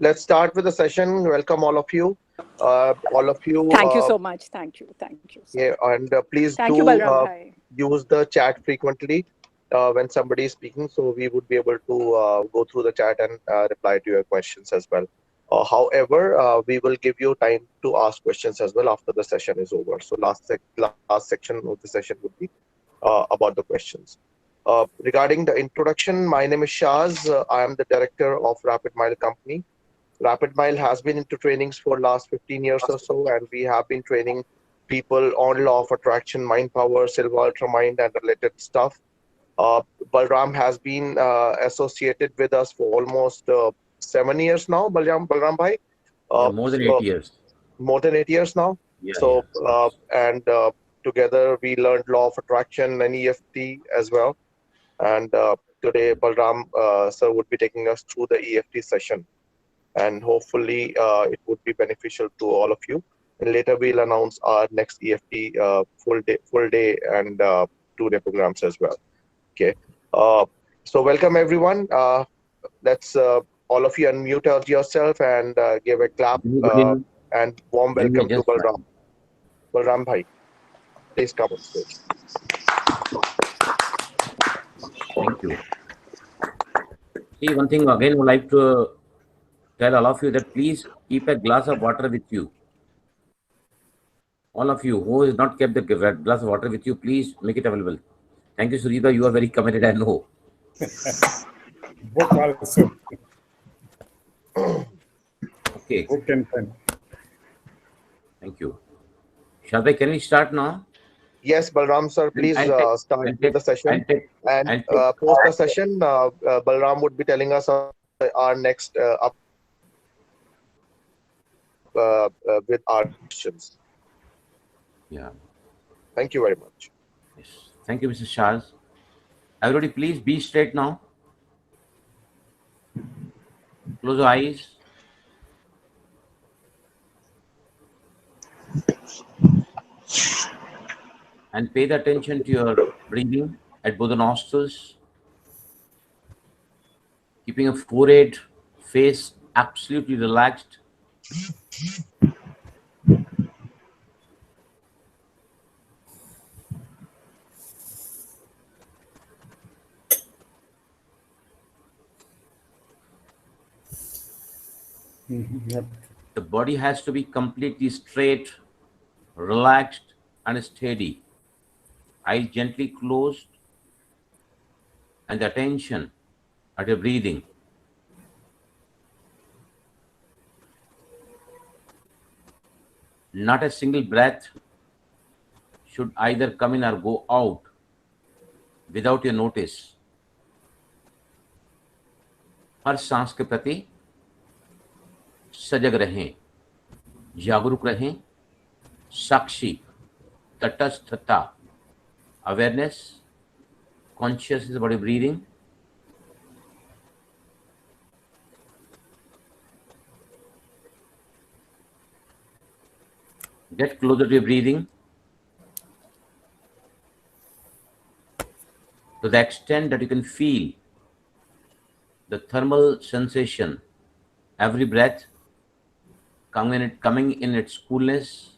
let's start with the session. Welcome all of you. All of you, Thank you so much. Thank you, sir. yeah, and please Thank you, do Balram bhai. use the chat frequently when somebody is speaking, so we would be able to go through the chat and reply to your questions as well. However, we will give you time to ask questions as well after the session is over. So last section of the session would be about the questions. Regarding the introduction, my name is Shaz. I am the director of Rapid Mile Company. Rapid Mile has been into trainings for last 15 years or so, and we have been training people on law of attraction, mind power, silver ultra mind, and related stuff. Uh, Balram has been associated with us for almost 7 years now. Balram bhai, Yeah, more than 8 years. more than 8 years now. Yeah, So, yeah. and together we learned law of attraction and EFT as well. And today Balram sir would be taking us through the EFT session, and hopefully it would be beneficial to all of you. And later we'll announce our next EFT full day and 2 day programs as well. Okay. Uh, so welcome everyone. Let's all of you unmute out yourself and give a clap and warm Then we welcome to just Balram. Balram bhai, please come on stage. thank you. See, one thing again, would like to tell all of you that please keep a glass of water with you. All of you who has not kept the glass of water with you, please make it available. Thank you, Surita. You are very committed, I know. Book also. Okay, Book and pen. thank you. Shadai, can we start now? Yes, Balram sir, please start with the session. And post the session, Balram would be telling us our next up with our questions. Yeah. Thank you very much. Yes. Thank you, Mrs. Shaz. Everybody, please be straight now. Close your eyes. And pay the attention to your breathing at both the nostrils. Keeping a forehead, face absolutely relaxed. Yep. The body has to be completely straight, relaxed, and steady. Eyes gently closed, and the attention at your breathing. Not a single breath should either come in or go out without your notice. हर सांस के प्रति सजग रहें, जागरूक रहें, साक्षी, तटस्थता, awareness, consciousness about your breathing. Get closer to your breathing to the extent that you can feel the thermal sensation, every breath coming in its coolness,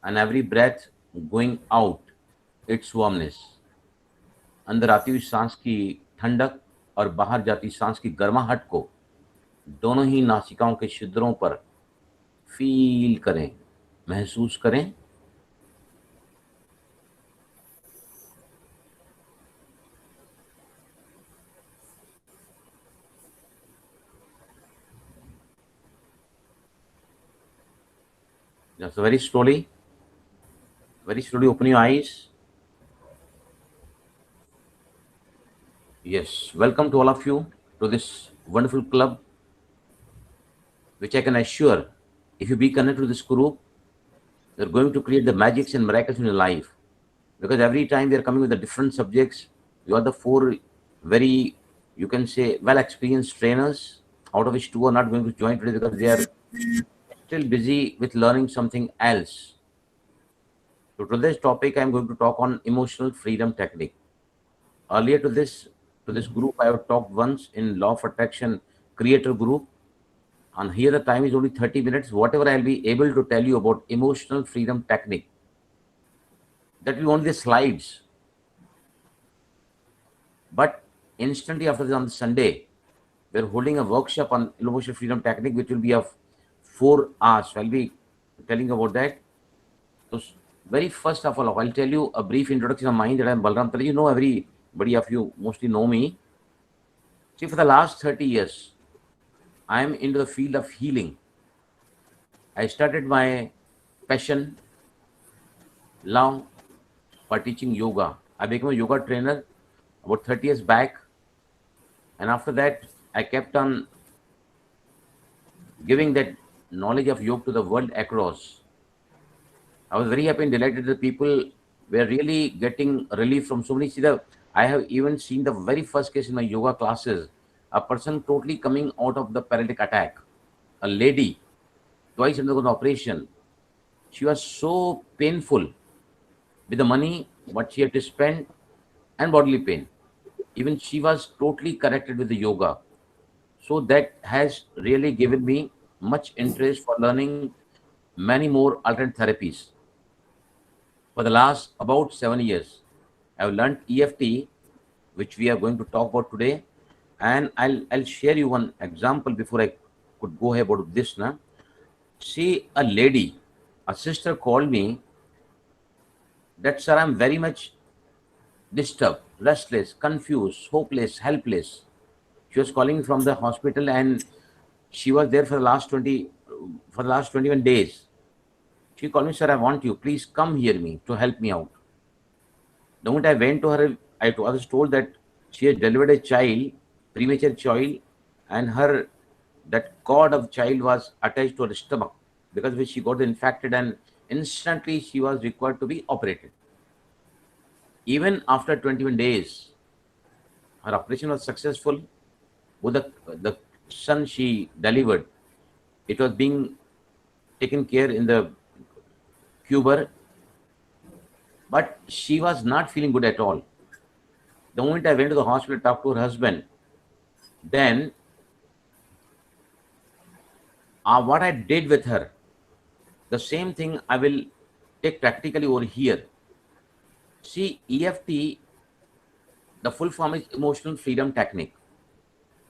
and every breath going out its warmness. अंदर आती हुई सांस की ठंडक और बाहर जाती सांस की गर्माहट को दोनों ही नासिकाओं के छिद्रों पर फील करें, महसूस करें. Just very slowly open your eyes. Yes, welcome to all of you to this wonderful club, which I can assure, if you be connected to this group, you're going to create the magics and miracles in your life. Because every time we are coming with the different subjects, you are the 4 very, you can say, well-experienced trainers, out of which 2 are not going to join today because they are still busy with learning something else. So today's topic, I'm going to talk on emotional freedom technique. Earlier to this group, I have talked once in law of attraction creator group. And here the time is only 30 minutes. Whatever I'll be able to tell you about emotional freedom technique, that will be only the slides. But instantly after this, on Sunday, we're holding a workshop on emotional freedom technique, which will be of 4 hours. So I'll be telling about that. So very first of all, I'll tell you a brief introduction of mine, that I'm Balram Talwar. You know, everybody of you mostly know me. See, for the last 30 years, I am into the field of healing. I started my passion, love for teaching yoga. I became a yoga trainer about 30 years back. And after that, I kept on giving that knowledge of yoga to the world across. I was very happy and delighted that people were really getting relief from so many. I have even seen the very first case in my yoga classes, a person totally coming out of the paralytic attack, a lady, twice undergone operation. She was so painful with the money what she had to spend and bodily pain. Even she was totally corrected with the yoga. So that has really given me much interest for learning many more alternate therapies. For the last about 7 years, I've learned EFT, which we are going to talk about today. And I'll share you one example before I could go ahead about this now. See, a lady, a sister called me that, sir, I'm very much disturbed, restless, confused, hopeless, helpless. She was calling from the hospital, and she was there for the last 21 days. She called me, sir, I want you. Please come hear me to help me out. The moment I went to her, I was told that she has delivered a child, premature child, and that cord of child was attached to her stomach, because of which she got infected, and instantly she was required to be operated. Even after 21 days, her operation was successful. With the son she delivered, it was being taken care in the Cuba, but she was not feeling good at all. The moment I went to the hospital, talked to her husband, then what I did with her, the same thing I will take practically over here. See, EFT, the full form is emotional freedom technique.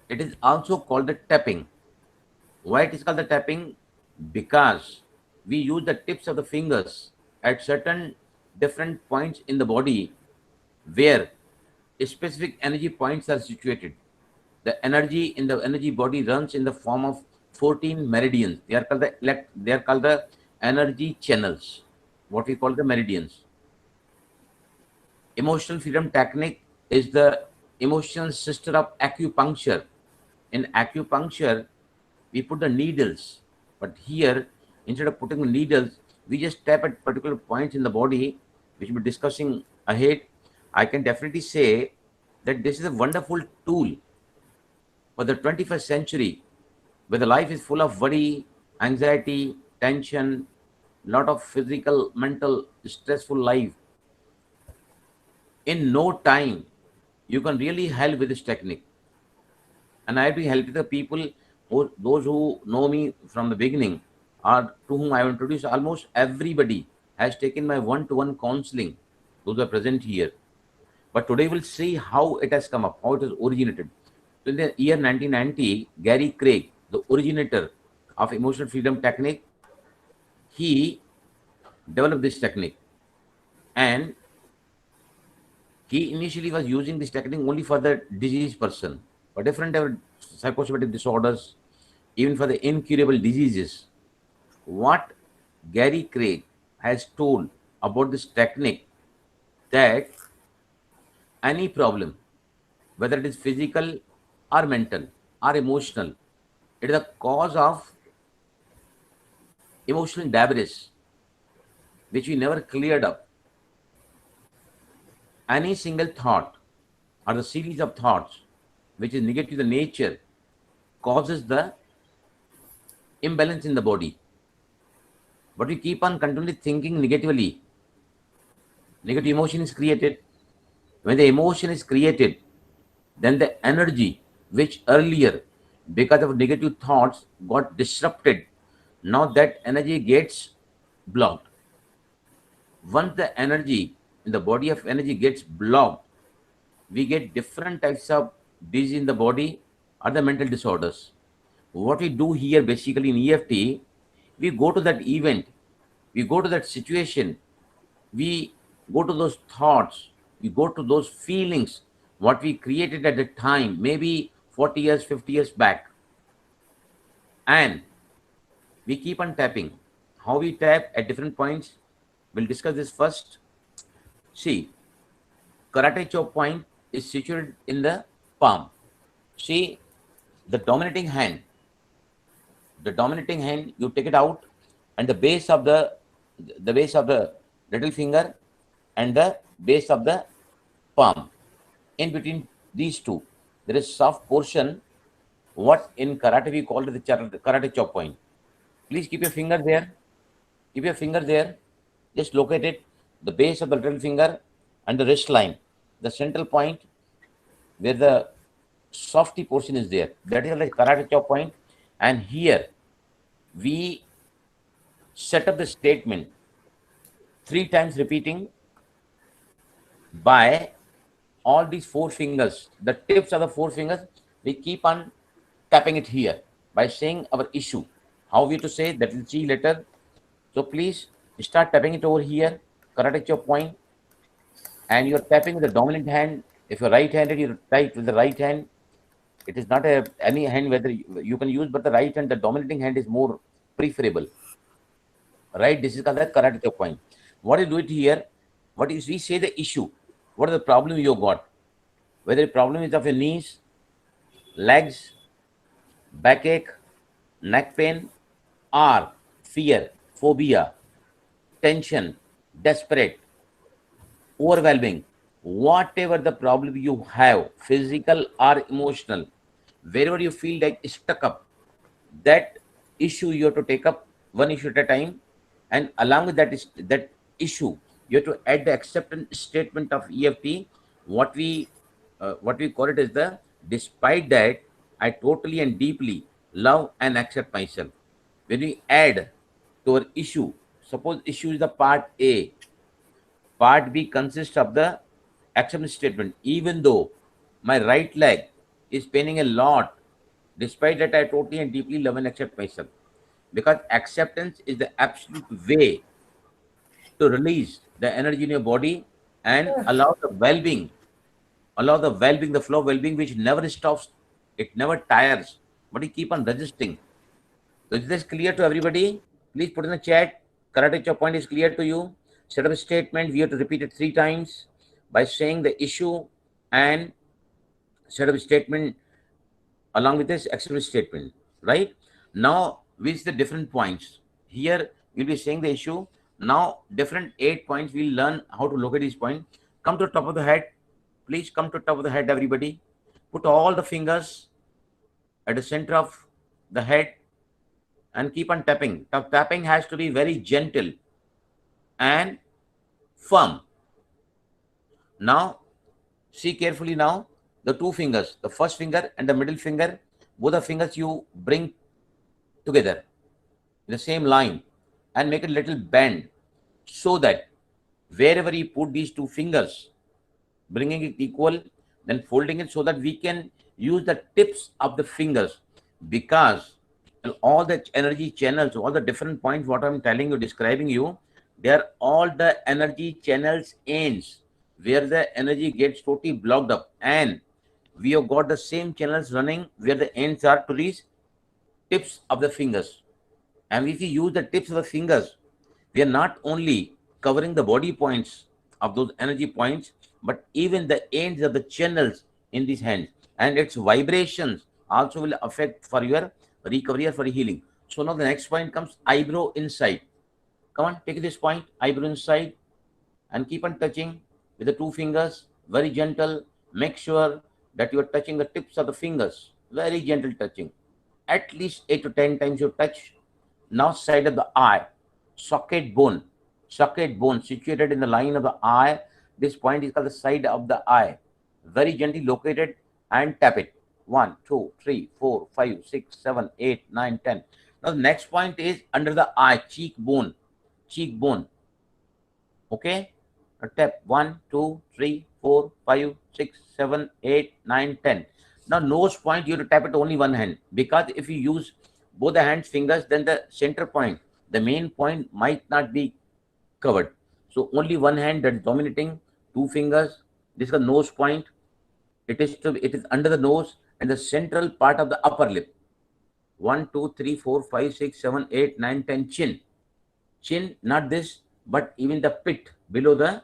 It is also called the tapping. Why it is called the tapping? Because we use the tips of the fingers at certain different points in the body where specific energy points are situated. The energy in the energy body runs in the form of 14 meridians. They are called the energy channels, what we call the meridians. Emotional freedom technique is the emotional sister of acupuncture. In acupuncture, we put the needles, but here, instead of putting the needles, we just tap at particular points in the body, which we'll be discussing ahead. I can definitely say that this is a wonderful tool for the 21st century, where the life is full of worry, anxiety, tension, lot of physical, mental, stressful life. In no time, you can really help with this technique. And I've been helping the people, those who know me from the beginning, or to whom I have introduced. Almost everybody has taken my one-to-one counseling. Those are present here. But today we'll see how it has come up, how it has originated. So in the year 1990, Gary Craig, the originator of emotional freedom technique, he developed this technique. And he initially was using this technique only for the diseased person, for different psychosomatic disorders, even for the incurable diseases. What Gary Craig has told about this technique, that any problem, whether it is physical or mental or emotional, it is a cause of emotional debris which we never cleared up. Any single thought or the series of thoughts which is negative in nature causes the imbalance in the body. But we keep on continually thinking negatively. Negative emotion is created. When the emotion is created, then the energy which earlier because of negative thoughts got disrupted. Now that energy gets blocked. Once the energy in the body of energy gets blocked, we get different types of disease in the body or the mental disorders. What we do here basically in EFT, we go to that event, we go to that situation, we go to those thoughts, we go to those feelings, what we created at the time, maybe 40 years, 50 years back, and we keep on tapping. How we tap at different points, we'll discuss this first. See, karate chop point is situated in the palm. See, the dominating hand, you take it out, and the base of the little finger and the base of the palm. In between these two, there is soft portion. What in karate we call it the karate chop point. Please keep your finger there. Keep your finger there. Just locate it. The base of the little finger and the wrist line, the central point where the softy portion is there. That is like karate chop point. And here we set up the statement 3 times repeating by all these 4 fingers, the tips of the 4 fingers, we keep on tapping it here by saying our issue. How we to say that will see later. So please start tapping it over here, karate chop point, and you're tapping with the dominant hand. If you're right-handed, you type with the right hand. It is not any hand whether you can use, but the right hand, the dominating hand is more preferable. Right? This is called the karate chop point. What you do it here? What is we say the issue? What is the problem you got? Whether the problem is of your knees, legs, backache, neck pain, or fear, phobia, tension, desperate, overwhelming, whatever the problem you have, physical or emotional, wherever you feel like stuck up, that issue you have to take up one issue at a time, and along with that issue, you have to add the acceptance statement of EFT. What we call it is the despite that I totally and deeply love and accept myself. When we add to our issue, suppose issue is the part A, part B consists of the acceptance statement. Even though my right leg is paining a lot, despite that I totally and deeply love and accept myself. Because acceptance is the absolute way to release the energy in your body and allow the well-being, the flow of well-being which never stops, it never tires, but you keep on resisting. So is this clear to everybody? Please put in the chat. Karate chop point is clear to you. Set up a statement. We have to repeat it 3 times by saying the issue and set up a statement along with this acceptance statement. Right? Now, which the different points. Here, you'll be saying the issue. Now, different 8 points. We'll learn how to locate these points. Come to the top of the head. Please come to the top of the head, everybody. Put all the fingers at the center of the head and keep on tapping. Tapping has to be very gentle and firm. Now, see carefully now, the 2 fingers, the first finger and the middle finger, both the fingers you bring together in the same line and make a little bend so that wherever you put these 2 fingers, bringing it equal, then folding it so that we can use the tips of the fingers, because all the energy channels, all the different points, what I'm telling you, describing you, they are all the energy channels ends where the energy gets totally blocked up, and we have got the same channels running where the ends are to these tips of the fingers. And if we use the tips of the fingers, we are not only covering the body points of those energy points, but even the ends of the channels in these hands, and its vibrations also will affect for your recovery or for healing. So now the next point comes eyebrow inside. Come on, take this point, eyebrow inside, and keep on touching with the 2 fingers, very gentle. Make sure that you are touching the tips of the fingers, very gentle touching. At least 8 to 10 times you touch. Now side of the eye, socket bone situated in the line of the eye. This point is called the side of the eye. Very gently located and tap it. 1, 2, 3, 4, 5, 6, 7, 8, 9, 10. Now the next point is under the eye, cheekbone. Okay. Now tap 1, 2, 3, 4, 5, 6, 7, 8, 9, 10. Now nose point, you have to tap it only one hand, because if you use both the hands fingers, then the center point, the main point, might not be covered. So only one hand that is dominating, two fingers. This is the nose point. It is under the nose and the central part of the upper lip. 1, 2, 3, 4, 5, 6, 7, 8, 9, 10. Chin, not this, but even the pit below the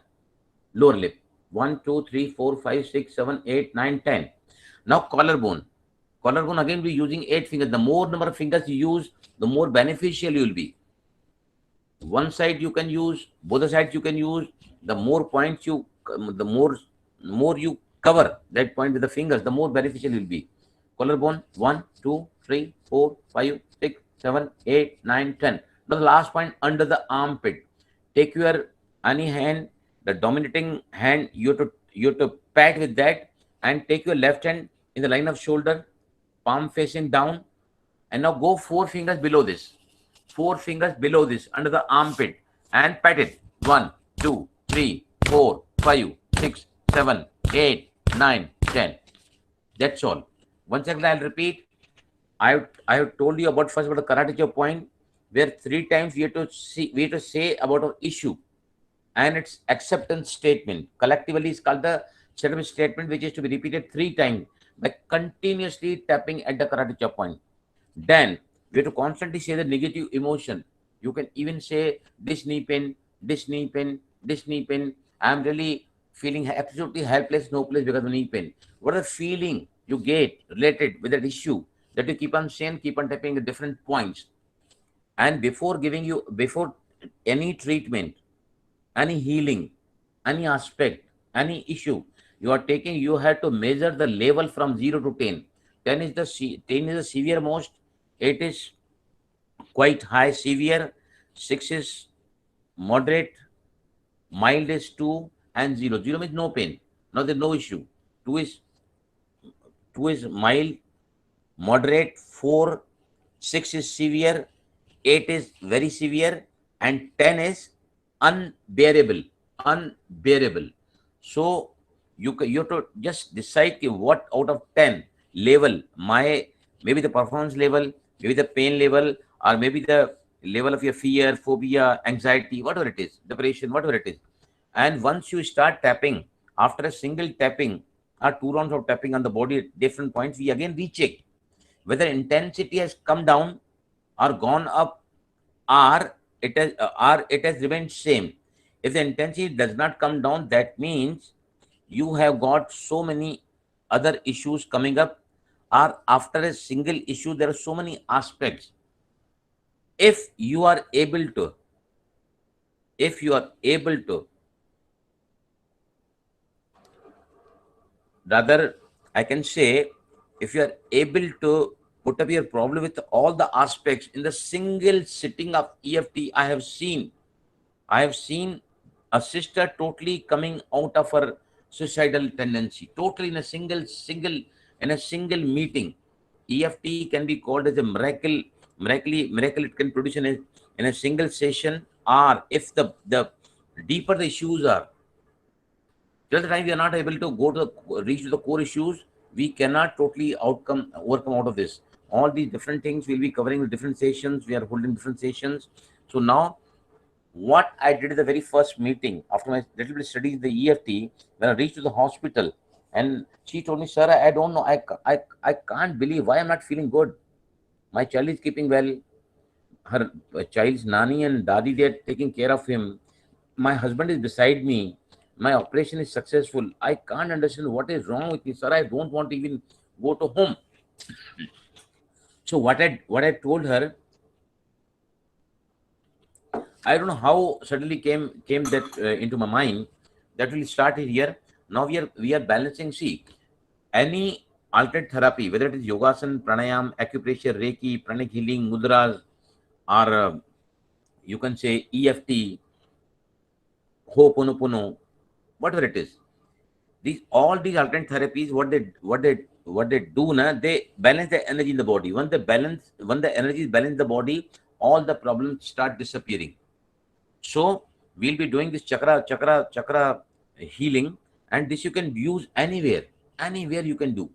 lower lip. 1, 2, 3, 4, 5, 6, 7, 8, 9, 10. Now collarbone. Collarbone, again we using 8 fingers. The more number of fingers you use, the more beneficial you will be. One side you can use, both sides you can use. The more points you, the more you cover that point with the fingers, the more beneficial you will be. Collarbone, 1, 2, 3, 4, 5, 6, 7, 8, 9, 10. Now the last point, under the armpit. Take your any hand, the dominating hand, you have to pat with that, and take your left hand in the line of shoulder, palm facing down, and now go 4 fingers below this. 4 fingers below this, under the armpit, and pat it. 1, 2, 3, 4, 5, 6, 7, 8, 9, 10. That's all. Once again, I'll repeat. I have told you about first about the karate chop point, where 3 times we have to say about an issue and its acceptance statement. Collectively, it's called the settlement statement, which is to be repeated 3 times by continuously tapping at the karate chop point. Then we have to constantly say the negative emotion. You can even say this knee pain, this knee pain, this knee pain. I'm really feeling absolutely helpless, hopeless because of knee pain. What are the feeling you get related with that issue, that you keep on saying, keep on tapping at different points. And before any treatment, any healing, any aspect, any issue you are taking, you have to measure the level from 0 to 10. 10 is the severe most, 8 is quite high severe, 6 is moderate, mild is 2, and 0. 0 means no pain. Now there's no issue. 2 is mild, moderate, 4, 6 is severe, 8 is very severe, and 10 is unbearable. So you have to just decide what out of 10 level, maybe the performance level, maybe the pain level, or maybe the level of your fear, phobia, anxiety, whatever it is, depression, whatever it is. And once you start tapping, after a single tapping or 2 rounds of tapping on the body at different points, we again recheck whether intensity has come down or gone up, or it has remained same. If the intensity does not come down, that means you have got so many other issues coming up, or after a single issue there are so many aspects. If you are able to rather, I can say, if you are able to put up your problem with all the aspects in the single sitting of EFT, I have seen a sister totally coming out of her suicidal tendency, totally in a single meeting. EFT can be called as a miracle it can produce in a single session, or if the deeper the issues are, till the time we are not able to reach to the core issues, we cannot totally overcome out of this. All these different things we'll be covering in different sessions. We are holding different sessions. So now, what I did in the very first meeting after my little bit study in the EFT, when I reached to the hospital, and she told me, "Sir, I don't know. I can't believe why I'm not feeling good. My child is keeping well. Her child's nani and dadi, they are taking care of him. My husband is beside me. My operation is successful. I can't understand what is wrong with me, sir. I don't want to even go to home." So what I told her, I don't know how suddenly came that into my mind, that will start it here. Now we are balancing. See, any alternate therapy, whether it is yogasan, pranayam, acupressure, reiki, pranic healing, mudras, or you can say EFT, Ho'oponopono, whatever it is. All these alternate therapies, what they what they do now, they balance the energy in the body. When the energy is balanced in the body, all the problems start disappearing. So we'll be doing this chakra healing, and this you can use anywhere you can do.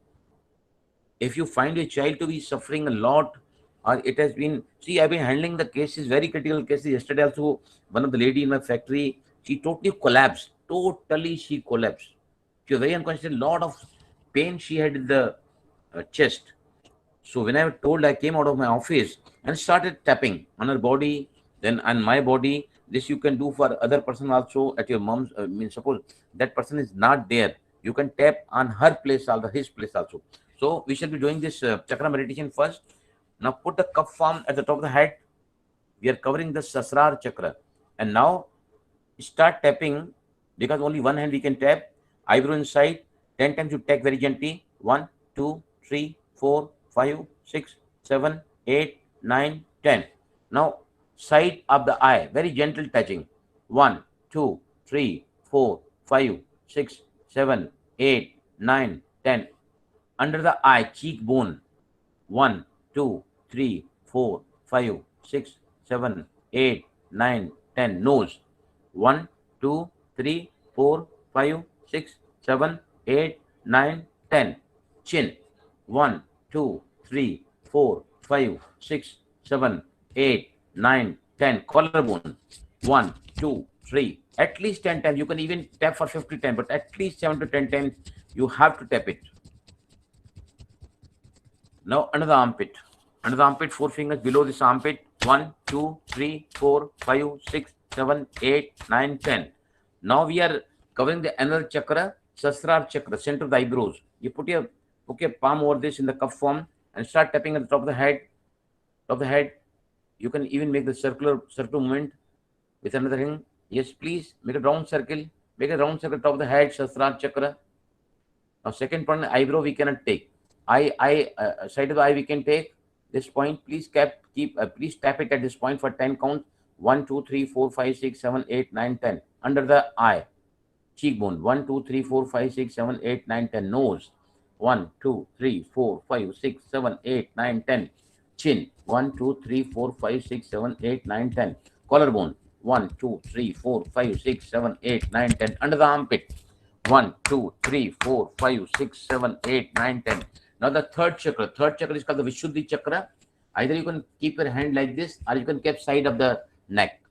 If you find your child to be suffering a lot, or it has been, see, I've been handling the cases, very critical cases. Yesterday also, one of the lady in my factory, she totally collapsed. Totally, she collapsed. She was very unconscious. A lot of pain she had in the chest. So when I was told, I came out of my office and started tapping on her body, then on my body. This you can do for other person also at your mom's. Suppose that person is not there, you can tap on her place also, his place also. So we shall be doing this chakra meditation first. Now put the cup form at the top of the head. We are covering the Sasrar chakra, and now start tapping, because only one hand we can tap. Eyebrow inside. 10 times you tap very gently. 1, 2, 3, 4, 5, 6, 7, 8, 9, 10. Now side of the eye, very gentle touching. 1, 2, 3, 4, 5, 6, 7, 8, 9, 10. Under the eye, cheekbone. 1, 2, 3, 4, 5, 6, 7, 8, 9, 10. Nose. 1, 2, 3, 4, 5, 6, 7, 8, 9, 10. Chin. 1, 2, 3, 4, 5, 6, 7, 8, 9, 10. Collarbone. 1, 2, 3. At least 10 times. You can even tap for 50 times, but at least 7 to 10 times you have to tap it. Now under the armpit. Under the armpit, 4 fingers below this armpit. 1, 2, 3, 4, 5, 6, 7, 8, 9, 10. Now we are covering the another chakra, Sasrar chakra, center of the eyebrows. You put your palm over this in the cup form and start tapping at the top of the head. Top of the head. You can even make the circular movement with another ring. Yes, please make a round circle. Make a round circle top of the head, Sasrar chakra. Now second point, eyebrow we cannot take. Side of the eye we can take. This point, please please tap it at this point for 10 counts. 1, 2, 3, 4, 5, 6, 7, 8, 9, 10. Under the eye, cheekbone. 1, 2, 3, 4, 5, 6, 7, 8, 9, 10. Nose. 1, 2, 3, 4, 5, 6, 7, 8, 9, 10. Chin. 1, 2, 3, 4, 5, 6, 7, 8, 9, 10. Collarbone. 1, 2, 3, 4, 5, 6, 7, 8, 9, 10. Under the armpit. 1, 2, 3, 4, 5, 6, 7, 8, 9, 10. Now the third chakra is called the Vishuddhi chakra. Either you can keep your hand like this, or you can keep side of the neck.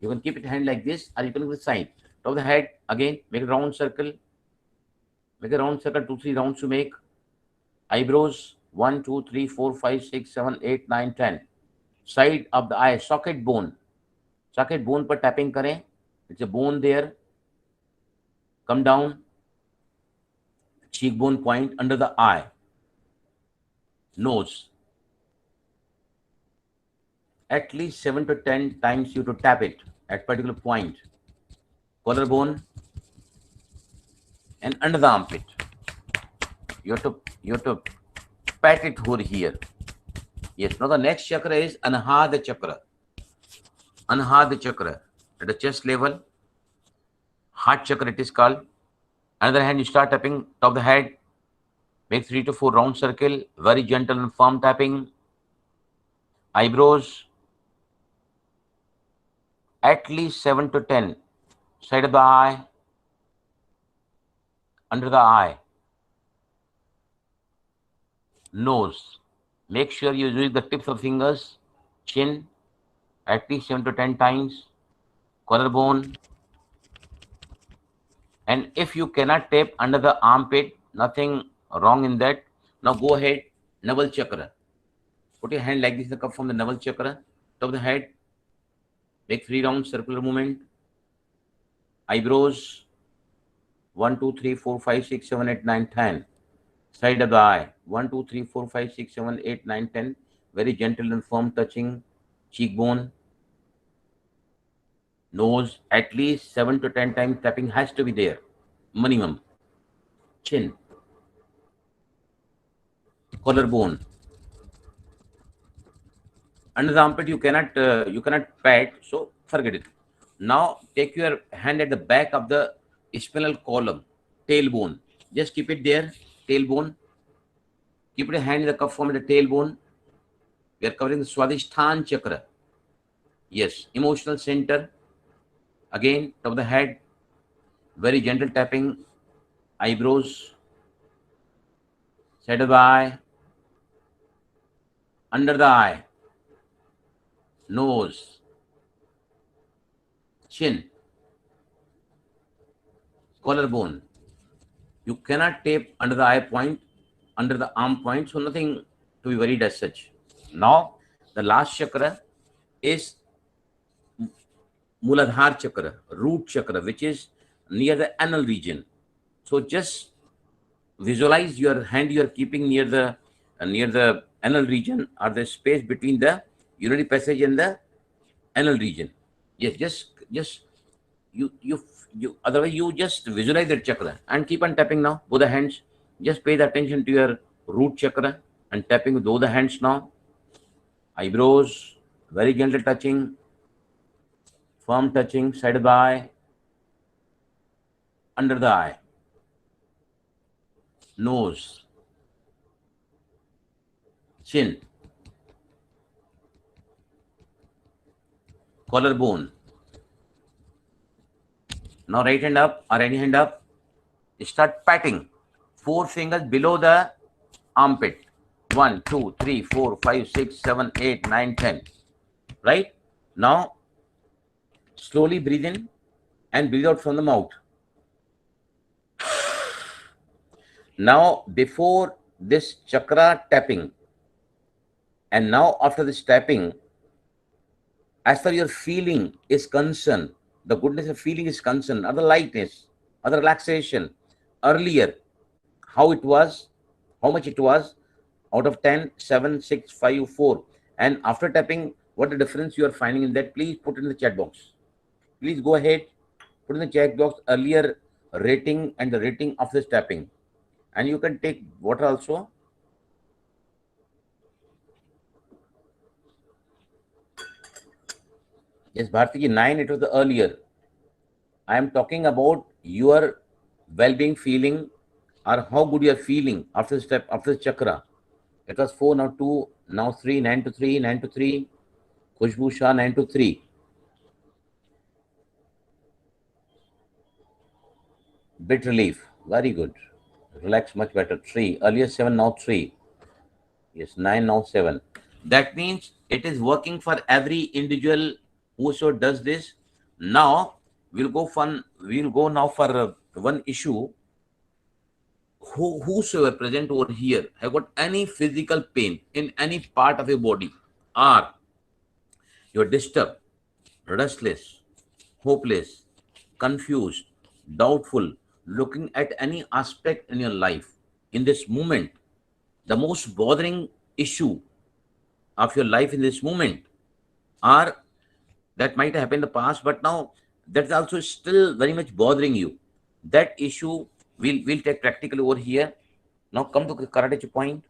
You can keep your hand like this, or you can keep the side. Top of the head, again, make a round circle. Make a round circle, 2, 3 rounds to make. Eyebrows, 1, 2, 3, 4, 5, 6, 7, 8, 9, 10. Side of the eye, socket bone. Socket bone पर tapping करें. It's a bone there. Come down. Cheekbone point under the eye. Nose. At least 7 to 10 times you to tap it at particular point. Collarbone and under the armpit. You have to pat it over here. Yes. Now the next chakra is Anahada chakra. Anahada chakra at the chest level. Heart chakra it is called. Another hand you start tapping top of the head. Make 3 to 4 round circle. Very gentle and firm tapping. Eyebrows. At least 7 to 10. Side of the eye. Under the eye. Nose. Make sure you use the tips of fingers. Chin. At least 7 to 10 times. Collarbone. And if you cannot tap under the armpit, nothing wrong in that. Now go ahead, navel chakra. Put your hand like this in the cup from the navel chakra, top of the head. Make 3 round circular movement. Eyebrows. 1, 2, 3, 4, 5, 6, 7, 8, 9, 10. Side of the eye. 1, 2, 3, 4, 5, 6, 7, 8, 9, 10. Very gentle and firm touching. Cheekbone. Nose. At least 7 to 10 times tapping has to be there. Minimum. Chin. Collarbone. Under the armpit you cannot pat, so forget it. Now take your hand at the back of the spinal column, tailbone. Just keep it there, tailbone. Keep your hand in the cup form in the tailbone. We are covering the Swadhisthana chakra. Yes, emotional center. Again, top of the head. Very gentle tapping. Eyebrows. Side of the eye. Under the eye. Nose. Chin. Collarbone. You cannot tape under the eye point, under the arm point, so nothing to be worried as such. Now, the last chakra is Muladhara chakra, root chakra, which is near the anal region. So just visualize your hand you are keeping near the anal region, or the space between the urinary passage and the anal region. Yes, just you otherwise you just visualize that chakra and keep on tapping now both the hands. Just pay the attention to your root chakra and tapping with both the hands now. Eyebrows, very gentle touching, firm touching, side of the eye, under the eye, nose, chin, collarbone. Now right hand up or any hand up. Start patting. 4 fingers below the armpit. 1, 2, 3, 4, 5, 6, 7, 8, 9, 10. Right? Now, slowly breathe in and breathe out from the mouth. Now, before this chakra tapping, and now after this tapping, as far your feeling is concerned, the goodness of feeling is concerned, or the lightness, or the relaxation, earlier, how it was, how much it was, out of 10, 7, 6, 5, 4. And after tapping, what the difference you are finding in that, please put in the chat box. Please go ahead, put in the chat box earlier rating and the rating of this tapping. And you can take water also. Yes, Bharti, 9, it was the earlier. I am talking about your well-being feeling, or how good you are feeling after the step, after the chakra. It was 4, now 2, now 3, 9 to 3, 9 to 3. Khushbu Shah, 9 to 3. Bit relief, very good. Relax much better. 3, earlier 7, now 3. Yes, 9, now 7. That means it is working for every individual whoso does this. Now we'll go now for one issue. Whosoever present over here have got any physical pain in any part of your body, or you're disturbed, restless, hopeless, confused, doubtful, looking at any aspect in your life in this moment, the most bothering issue of your life in this moment, or that might have happened in the past, but now that's also still very much bothering you. That issue we'll take practically over here. Now come to the Karate point.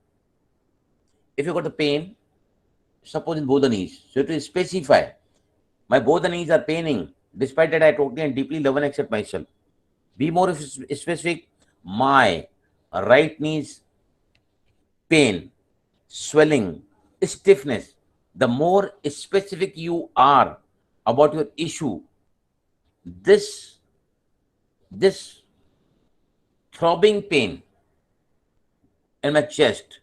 If you got the pain, suppose in both the knees, so to specify, my both the knees are paining. Despite that, I totally and deeply love and accept myself. Be more specific. My right knees pain, swelling, stiffness. The more specific you are about your issue, this throbbing pain in my chest,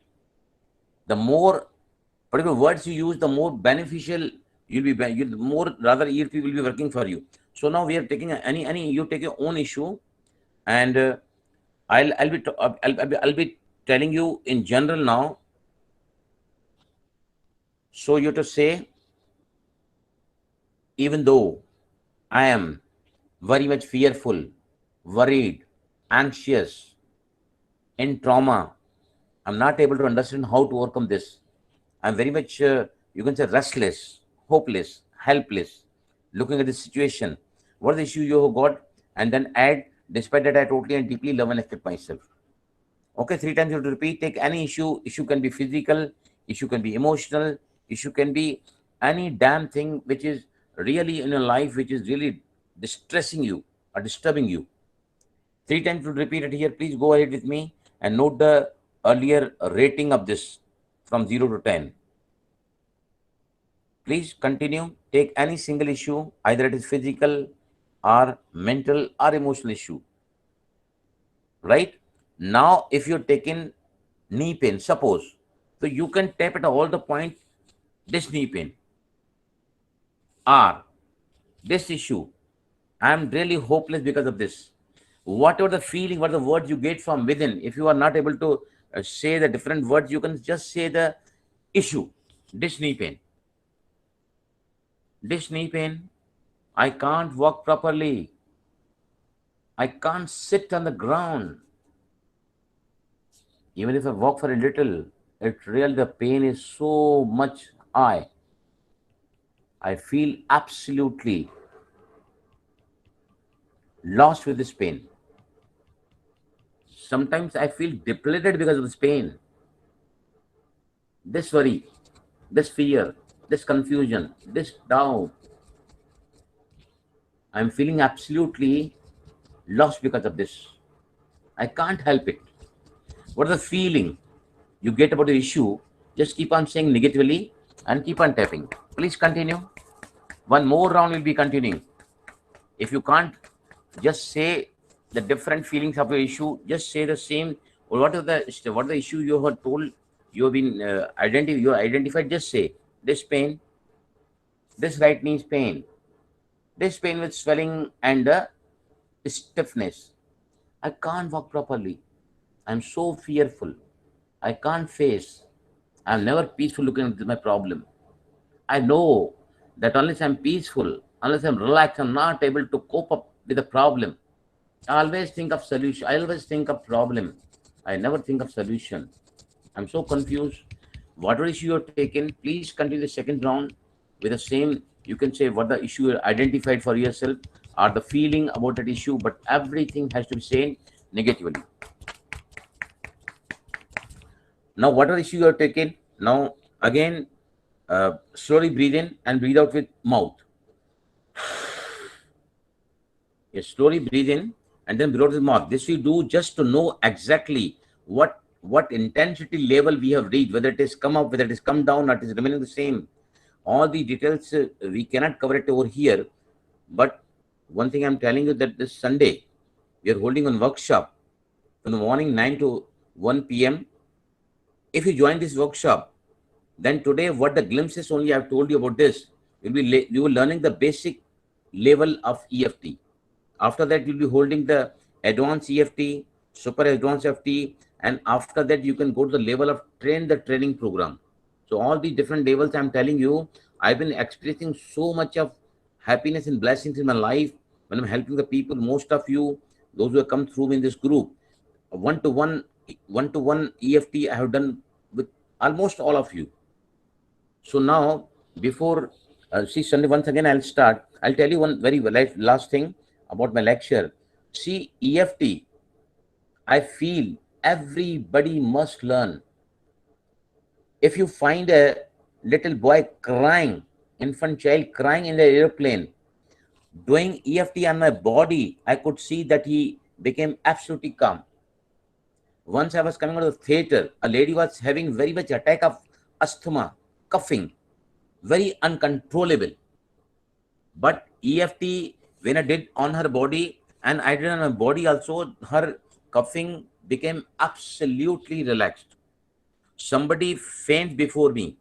the more particular words you use, the more beneficial you'll be. The more rather EFP will be working for you. So now we are taking any you take your own issue, and I'll be telling you in general now. So you have to say, even though I am very much fearful, worried, anxious, in trauma, I'm not able to understand how to overcome this. I'm very much, you can say, restless, hopeless, helpless, looking at the situation. What is the issue you have got? And then add, despite that, I totally and deeply love and accept myself. Okay, 3 times you have to repeat. Take any issue. Issue can be physical, issue can be emotional, issue can be any damn thing which is really in your life, which is really distressing you or disturbing you. 3 times to repeat it here. Please go ahead with me and note the earlier rating of this from 0 to 10. Please continue. Take any single issue, either it is physical or mental or emotional issue. Right? Now, if you're taking knee pain, suppose, so you can tap at all the point, this knee pain or this issue. I'm really hopeless because of this. Whatever the feeling, what the words you get from within, if you are not able to say the different words, you can just say the issue. This knee pain. This knee pain. I can't walk properly. I can't sit on the ground. Even if I walk for a little, it really the pain is so much high. I feel absolutely lost with this pain. Sometimes I feel depleted because of this pain. This worry, this fear, this confusion, this doubt. I'm feeling absolutely lost because of this. I can't help it. What is the feeling you get about the issue? Just keep on saying negatively and keep on tapping. Please continue. One more round will be continuing. If you can't just say the different feelings of your issue, just say the same. Or what is the issue you have told, you have been identified? Just say this pain, this right knee pain, this pain with swelling and stiffness. I can't walk properly. I'm so fearful. I can't face. I'm never peaceful looking at my problem. I know that unless I'm peaceful, unless I'm relaxed, I'm not able to cope up with the problem. I always think of solution. I always think of problem. I never think of solution. I'm so confused. Whatever issue you're taking, please continue the second round with the same. You can say what the issue you identified for yourself or the feeling about that issue, but everything has to be said negatively. Now, whatever issue you are taking, now again, slowly breathe in and breathe out with mouth. Yes, slowly breathe in and then breathe out with mouth. This we do just to know exactly what intensity level we have reached, whether it has come up, whether it has come down, or it is remaining the same. All the details we cannot cover it over here. But one thing I'm telling you that this Sunday we are holding a workshop from the morning 9 to 1 p.m. If you join this workshop, then today what the glimpses only I've told you about this, you will learning the basic level of EFT. After that, you'll be holding the advanced EFT, super advanced EFT, and after that, you can go to the level of training program. So all the different levels I'm telling you, I've been experiencing so much of happiness and blessings in my life when I'm helping the people. Most of you, those who have come through in this group, one-to-one EFT I have done with almost all of you. So now, before see Sunday, once again I'll start. I'll tell you one very last thing about my lecture. See, EFT, I feel everybody must learn. If you find a little boy crying, infant child crying in the airplane, doing EFT on my body, I could see that he became absolutely calm. Once I was coming out of the theater, a lady was having very much attack of asthma, coughing, very uncontrollable. But EFT, when I did on her body and I did on my body also, her coughing became absolutely relaxed. Somebody faint before me,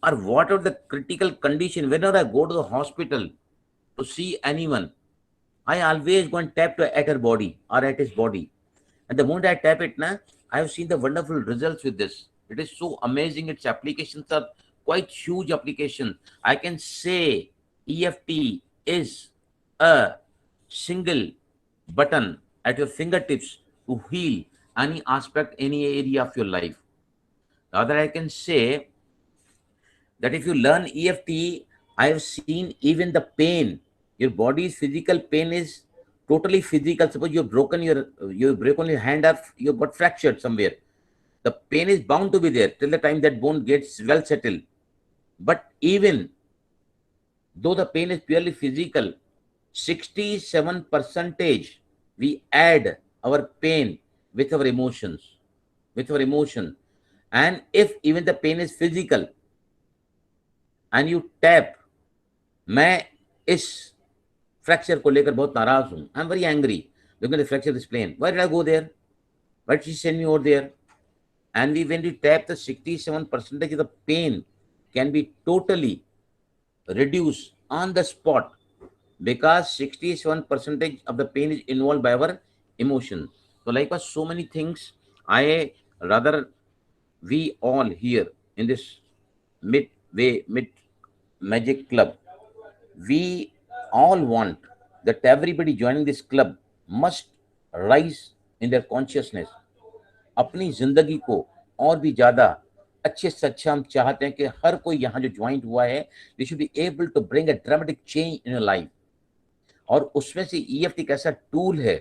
or whatever the critical condition, whenever I go to the hospital to see anyone, I always go and tap at her body or at his body. And the moment I tap it, I have seen the wonderful results with this. It is so amazing. Its applications are quite huge applications. I can say EFT is a single button at your fingertips to heal any aspect, any area of your life. The other, I can say that if you learn EFT, I have seen even the pain. Your body's physical pain is totally physical. Suppose you've broken your hand or you got fractured somewhere. The pain is bound to be there till the time that bone gets well settled. But even though the pain is purely physical, 67% we add our pain with our emotions. with your emotion. And if even the pain is physical and you tap, मैं इस fracture को लेकर बहुत नाराज हूं. I am very angry because the fracture is plain. Why did I go there? Why did she send me over there? And when we tap, the 67% of the pain can be totally reduced on the spot, because 67% of the pain is involved by our emotion. So likewise, so many things. I rather we all here in this mid magic club, we all want that everybody joining this club must rise in their consciousness. अपनी जिंदगी को और भी ज्यादा अच्छे से अच्छा हम चाहते हैं कि हर कोई यहाँ जो ज्वाइन हुआ है, they should be able to bring a dramatic change in life. और उसमें से ईएफटी एक ऐसा टूल है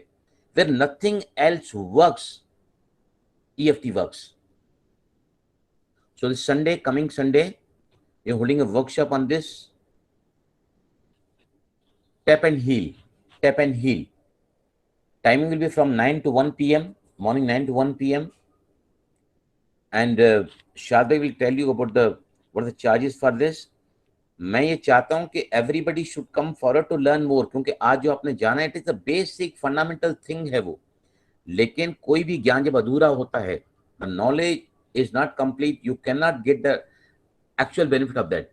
where nothing else works, EFT works. So this Sunday, coming Sunday, we are holding a workshop on this. Tap and heal. Tap and heal. Timing will be from 9 to 1 p.m. Morning 9 to 1 p.m. And Shadai will tell you about what are the charges for this. मैं ये चाहता हूं कि everybody should come forward to learn more, क्योंकि आज जो आपने जाना है, it is a basic fundamental thing है वो. लेकिन कोई भी ज्ञान जब अधूरा होता है, the knowledge is not complete, you cannot get the actual benefit of that.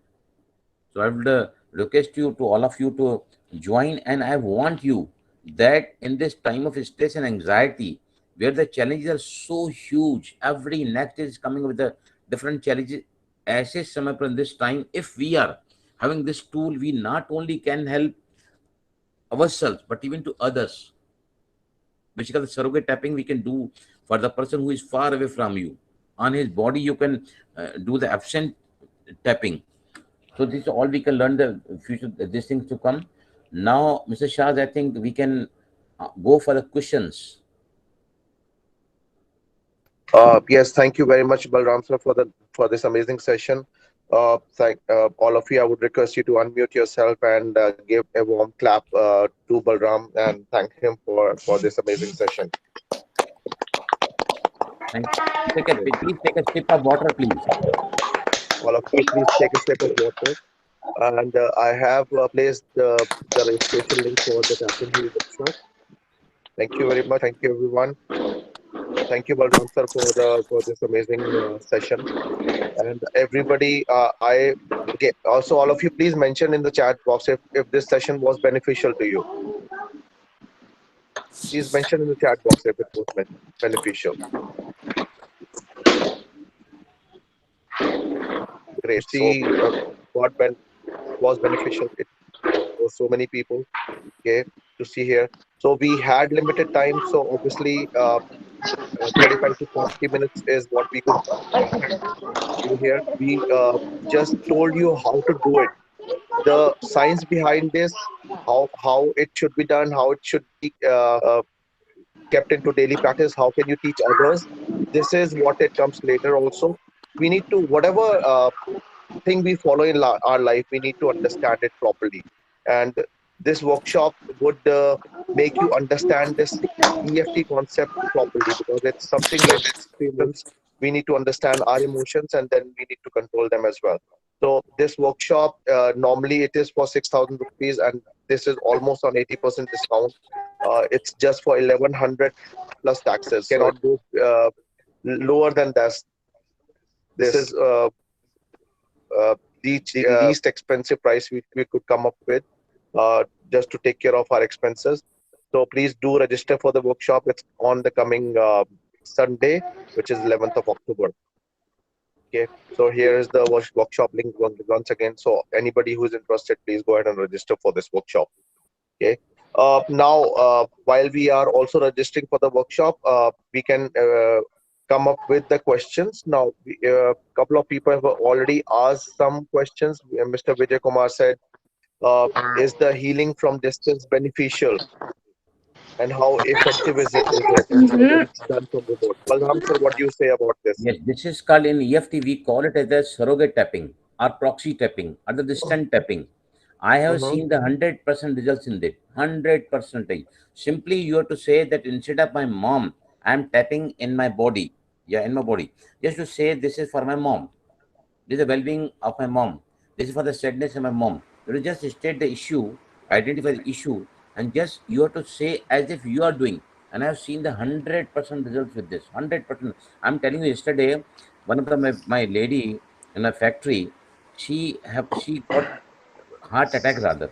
So I would request you to all of you to join, and I want you that in this time of stress and anxiety, where the challenges are so huge, every next is coming with the different challenges. ऐसे समय पर in this time, if we are having this tool, we not only can help ourselves but even to others. Basically, the surrogate tapping we can do for the person who is far away from you. On his body, you can do the absent tapping. So this is all we can learn the future, these things to come. Now, Mr. Shaz, I think we can go for the questions. Yes, thank you very much, Balram sir, for this amazing session. Thank all of you. I would request you to unmute yourself and give a warm clap to Balram and thank him for this amazing session. Thank you. Please take a sip of water, please. All of you, please take a sip of water. And I have placed the registration link for the Tap and Heal workshop. Thank you very much. Thank you, everyone. Thank you, Balram sir, for this amazing session. And everybody, also all of you, please mention in the chat box if this session was beneficial to you. Please mention in the chat box if it was beneficial. Great. See what was beneficial for so many people. Okay, to see here. So we had limited time. So obviously, 35 to 40 minutes is what we could do here. We just told you how to do it, the science behind this, how it should be done, how it should be kept into daily practice, how can you teach others. This is what it comes later also. We need to, whatever thing we follow in our life, we need to understand it properly. And this workshop would make you understand this EFT concept properly, because it's something like experience. We need to understand our emotions and then we need to control them as well. So this workshop, normally it is for 6,000 rupees, and this is almost on 80% discount. It's just for 1,100 plus taxes. Cannot go lower than this. This is the least expensive price we could come up with just to take care of our expenses. So please do register for the workshop. It's on the coming Sunday, which is 11th of October. Okay, so here is the workshop link once again. So anybody who is interested, please go ahead and register for this workshop. Okay. Now, while we are also registering for the workshop, we can come up with the questions. Now, a couple of people have already asked some questions. Mr. Vijay Kumar said, is the healing from distance beneficial? And how effective is it? It's done from remote. Balram sir, what do you say about this? Yes, this is called in EFT, we call it as a surrogate tapping or proxy tapping or the distant tapping. I have seen the 100% results in it. 100%. Simply you have to say that instead of my mom, I am tapping in my body. Yeah, in my body. Just to say this is for my mom. This is the well-being of my mom. This is for the sadness of my mom. You just state the issue, identify the issue, and just you have to say as if you are doing. And I have seen the 100% results with this. 100%. I'm telling you, yesterday, one of my lady in my factory, she got heart attack rather.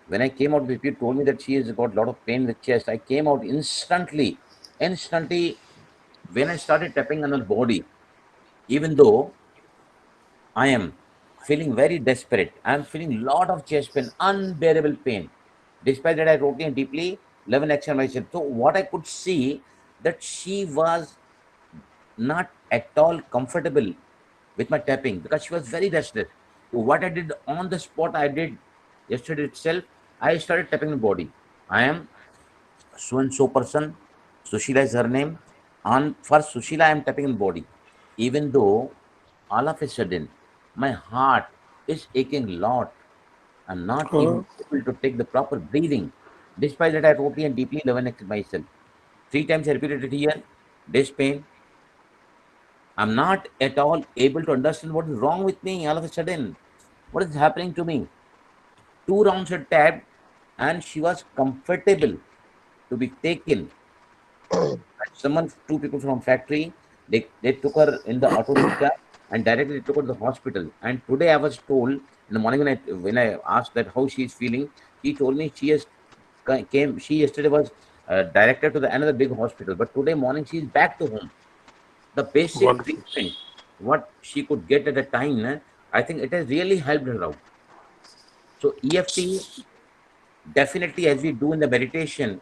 When I came out, people told me that she has got a lot of pain with chest. I came out instantly. Instantly, when I started tapping on her body, even though I am feeling very desperate. I am feeling lot of chest pain, unbearable pain. Despite that, I wrote in deeply 11 action myself. So what I could see that she was not at all comfortable with my tapping because she was very restless. So what I did on the spot, I did yesterday itself. I started tapping the body. I am so and so person. Sushila is her name. On for Sushila, I am tapping the body. Even though all of a sudden my heart is aching a lot. I'm not even able to take the proper breathing. Despite that, I totally and deeply love myself. 3 times I repeated it here. This pain. I'm not at all able to understand what is wrong with me all of a sudden. What is happening to me? 2 rounds are tapped and she was comfortable to be taken. Someone, 2 people from factory, they took her in the auto rickshaw and directly took her to the hospital. And today I was told in the morning when I asked that how she is feeling, she told me she has came. She yesterday was directed to the another big hospital, but today morning she is back to home. The basic Wonderful. treatment what she could get at a time, I think it has really helped her out. So EFT definitely, as we do in the meditation,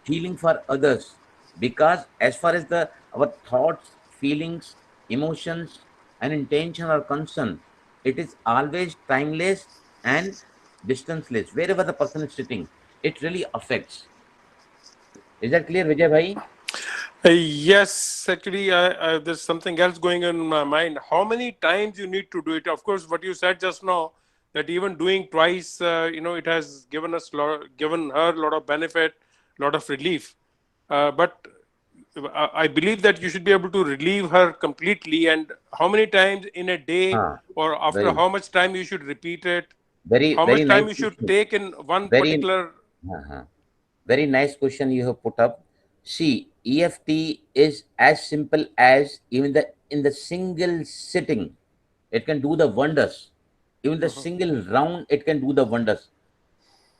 healing for others, because as far as the our thoughts, feelings, emotions and intention are concerned, it is always timeless and distanceless. Wherever the person is sitting, it really affects. Is that clear, Vijay bhai? Yes, actually, there's something else going on in my mind. How many times you need to do it? Of course, what you said just now, that even doing twice, it has given her a lot of benefit, lot of relief. But I believe that you should be able to relieve her completely. And how many times in a day, Ah, or after very how much time you should repeat it? very How very much time nice you should question. take in one Very particular? uh Very nice question you have put up. See, EFT is as simple as even the in the single sitting, it can do the wonders. Even the Mhm. single round, it can do the wonders.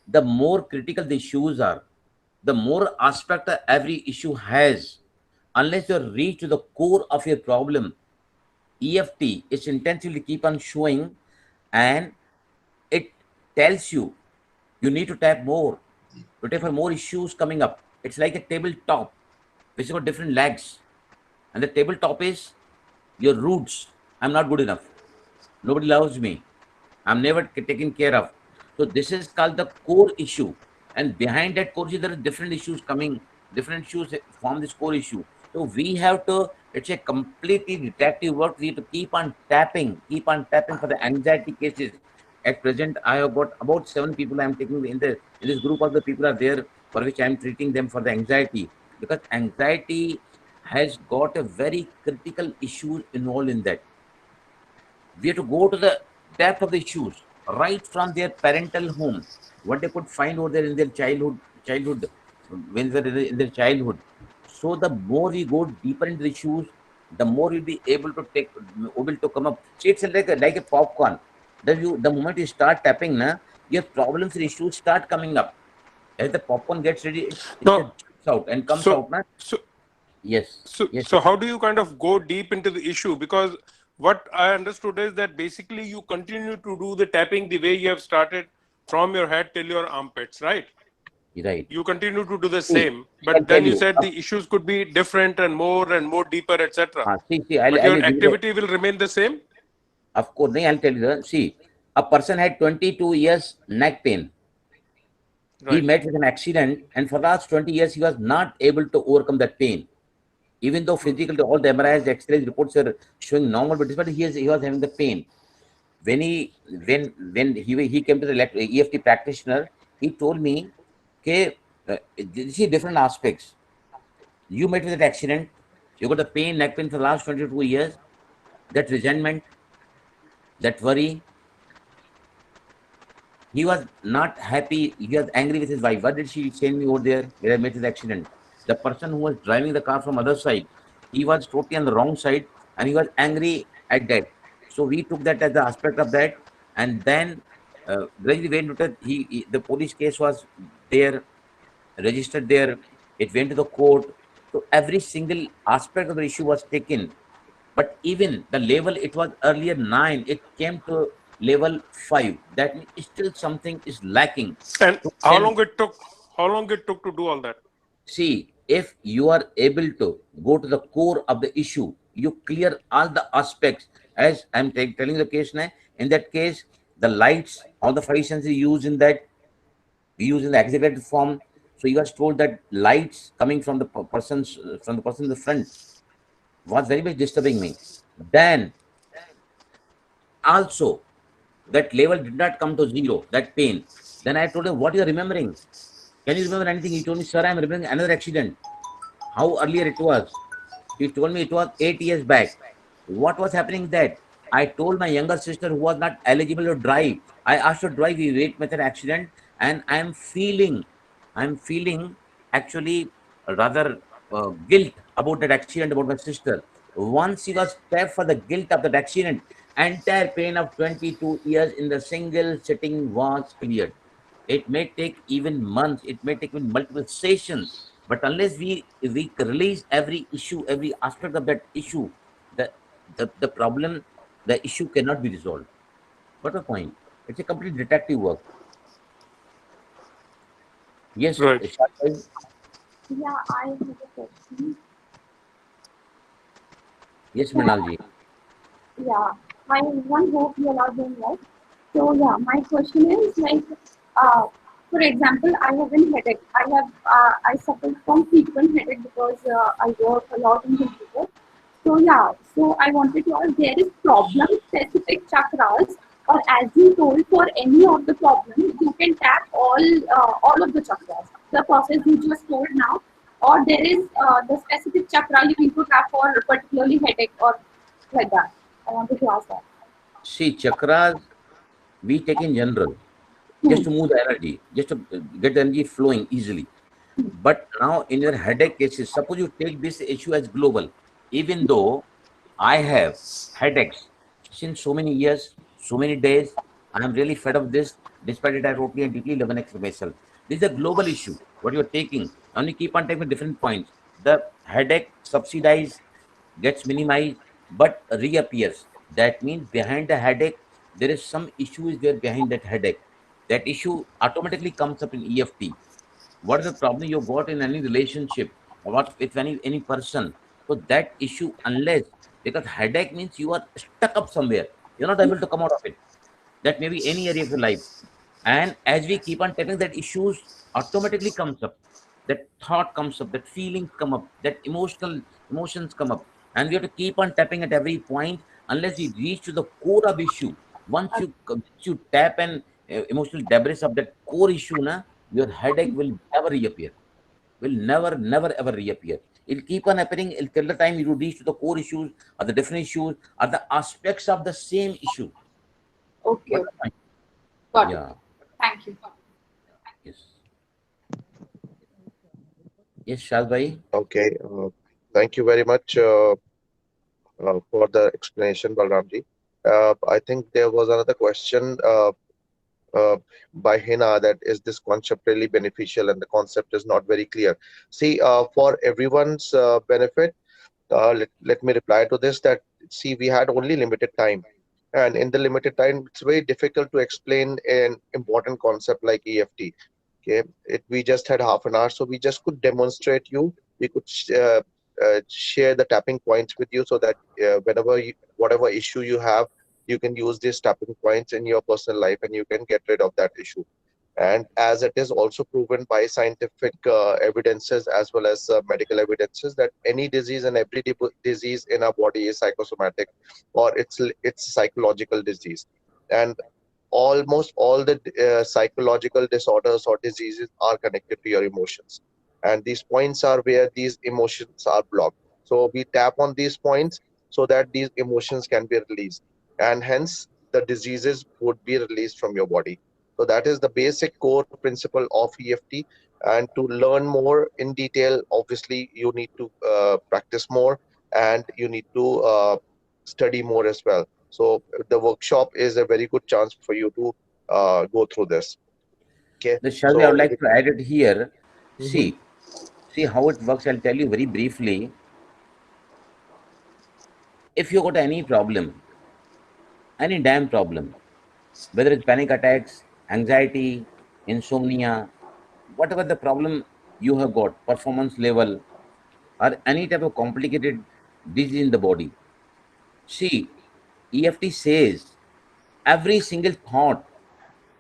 The more critical the issues are, the more aspect that every issue has. Unless you reach to the core of your problem, EFT is intensively keep on showing, and it tells you you need to tap more to tap for more issues coming up. It's like a tabletop which has got different legs, and the tabletop is your roots. I'm not good enough. Nobody loves me. I'm never taken care of. So this is called the core issue, and behind that core issue, there are different issues coming. Different issues form this core issue. So we have to. It's a completely detective work. We have to keep on tapping for the anxiety cases. At present, I have got about 7 people I am taking in this group of the people are there for which I am treating them for the anxiety, because anxiety has got a very critical issue involved in that. We have to go to the depth of the issues right from their parental home, what they could find over there in their childhood, when they were in their childhood. So the more we go deeper into the issues, the more you'll be able to come up. See, it's like a popcorn. The moment you start tapping, your problems and issues start coming up. As the popcorn gets ready, it just No. jumps out and comes So, out, na? so Yes, So, yes, so how do you kind of go deep into the issue? Because what I understood is that basically you continue to do the tapping the way you have started from your head till your armpits, right? you're right. You continue to do the See, same, I can but tell then you you. said the issues could be different and more deeper, etc. See, But I'll your give you. activity will remain the same, Of course, nahi, I'll tell you. See, a person had 22 years neck pain. He right? met with an accident, and for the last 20 years, he was not able to overcome that pain. Even though Hmm. physically all the MRIs, the X-rays reports are showing normal, but he was having the pain. When he came to the EFT practitioner, he told me, okay, you see different aspects. You met with that accident. You got the pain, neck pain for the last 22 years, that resentment, that worry. He was not happy. He was angry with his wife. What did she send me over there where I met his accident? The person who was driving the car from other side, he was totally on the wrong side and he was angry at that. So we took that as the aspect of that. And then gradually went to the police case was there, registered there. It went to the court. So every single aspect of the issue was taken. But even the level it was earlier 9, it came to level 5. That means still something is lacking. And So how then, long it took? How long it took to do all that? see, if you are able to go to the core of the issue, you clear all the aspects. As I'm telling the case now, in that case, the lights, all the five senses used in that, we use in the executive form. So you was told that lights coming from the person's from the person in the front was very much disturbing me. Then also that level did not come to 0, that pain. Then I told him, what you are remembering? Can you remember anything? He told me, sir, I am remembering another accident. How earlier it was? He told me it was 8 years back. What was happening that? I told my younger sister who was not eligible to drive. I asked her to drive. We wait with an accident, and I'm feeling actually rather guilt about that accident about my sister. Once she was tapped for the guilt of that accident, entire pain of 22 years in the single sitting was cleared. It may take even months. It may take even multiple sessions. But unless we release every issue, every aspect of that issue, the problem, the issue cannot be resolved. What a point! It's a complete detective work. Yes, Right. Shah. Yeah, I have a question. Yes, Yeah, Mrinalji. yeah. I one hope you all are doing well. So yeah, my question is like, uh, for example, I have a headache. I suffer from frequent headache because I work a lot in computer. So yeah, so I wanted to ask, there is problem specific chakras, or as you told, for any of the problems, you can tap all of the chakras. The process you just told now, or there is the specific chakra you need to tap for particularly headache or like that. I wanted to ask that. See, chakras we take in general just Hmm. to move the energy, just to get the energy flowing easily. But now in your headache cases, suppose you take this issue as global, even though I have headaches since so many years, so many days, I am really fed of this. Despite it, I totally and deeply love and accept myself. This is a global issue. What you're taking, only keep on taking different points. The headache subsidized, gets minimized, but reappears. That means behind the headache, there is some issue is there behind that headache. That issue automatically comes up in EFT. What is the problem you got in any relationship or what with any person? So that issue, unless, because headache means you are stuck up somewhere, you're not able to come out of it. That may be any area of your life. And as we keep on tapping, that issues automatically comes up, that thought comes up, that feelings come up, that emotions come up, and we have to keep on tapping at every point unless we reach to the core of issue. Once you tap and emotional debris of that core issue, na, your headache will never reappear, will never ever reappear. It'll keep on happening till the time you reach to the core issues or the different issues or the aspects of the same issue. Okay, What okay. the point? Got it. Yeah. Thank you. Yes. Yes, Shaz bhai. Okay. Thank you very much for the explanation, Balramji. I think there was another question uh, by Hina, that is this concept really beneficial, and the concept is not very clear. See, for everyone's benefit, let me reply to this that, see, we had only limited time, and in the limited time it's very difficult to explain an important concept like EFT. Okay, we just had half an hour, so we just could demonstrate you. We could share the tapping points with you, so that whatever issue you have, you can use these tapping points in your personal life and you can get rid of that issue. And as it is also proven by scientific evidences as well as medical evidences, that any disease and every disease in our body is psychosomatic, or it's psychological disease. And almost all the psychological disorders or diseases are connected to your emotions, and these points are where these emotions are blocked. So we tap on these points so that these emotions can be released, and hence the diseases would be released from your body. So that is the basic core principle of EFT. And to learn more in detail, obviously you need to practice more, and you need to study more as well. So the workshop is a very good chance for you to go through this. Okay. Shalvi, I would like to add it here. See how it works. I'll tell you very briefly. If you got any problem, any damn problem, whether it's panic attacks, anxiety, insomnia, whatever the problem you have got, performance level, or any type of complicated disease in the body. See, EFT says every single thought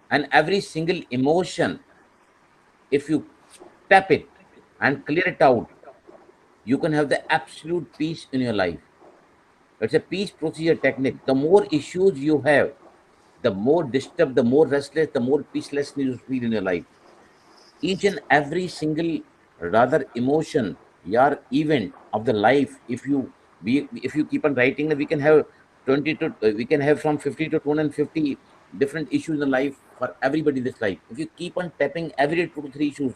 and every single emotion, if you tap it and clear it out, you can have the absolute peace in your life. It's a peace procedure technique. The more issues you have, the more disturbed, the more restless, the more peacelessness you feel in your life. Each and every single rather emotion, your event of the life, if you keep on writing, we can have 20 to we can have from 50 to 250 different issues in life for everybody in this life. If you keep on tapping every 2 to 3 issues,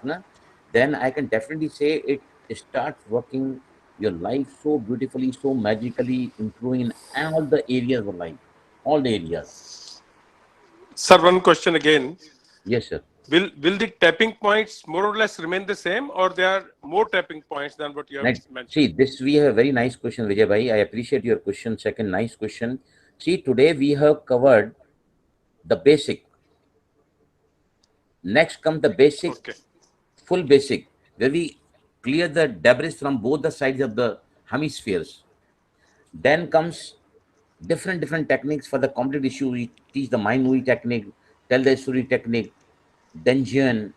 then I can definitely say it starts working your life so beautifully, so magically, improving in all the areas of life, all the areas. Sir, one question again. Yes, sir. Will the tapping points more or less remain the same, or there are more tapping points than what you have mentioned? See, this we have a very nice question, Vijay Bhai. I appreciate your question. Second, nice question. See, today we have covered the basic. Next comes the basic, full basic, where we clear the debris from both the sides of the hemispheres. Then comes different techniques for the complex issue. We teach the mind movie technique, tell the story technique, dungeon.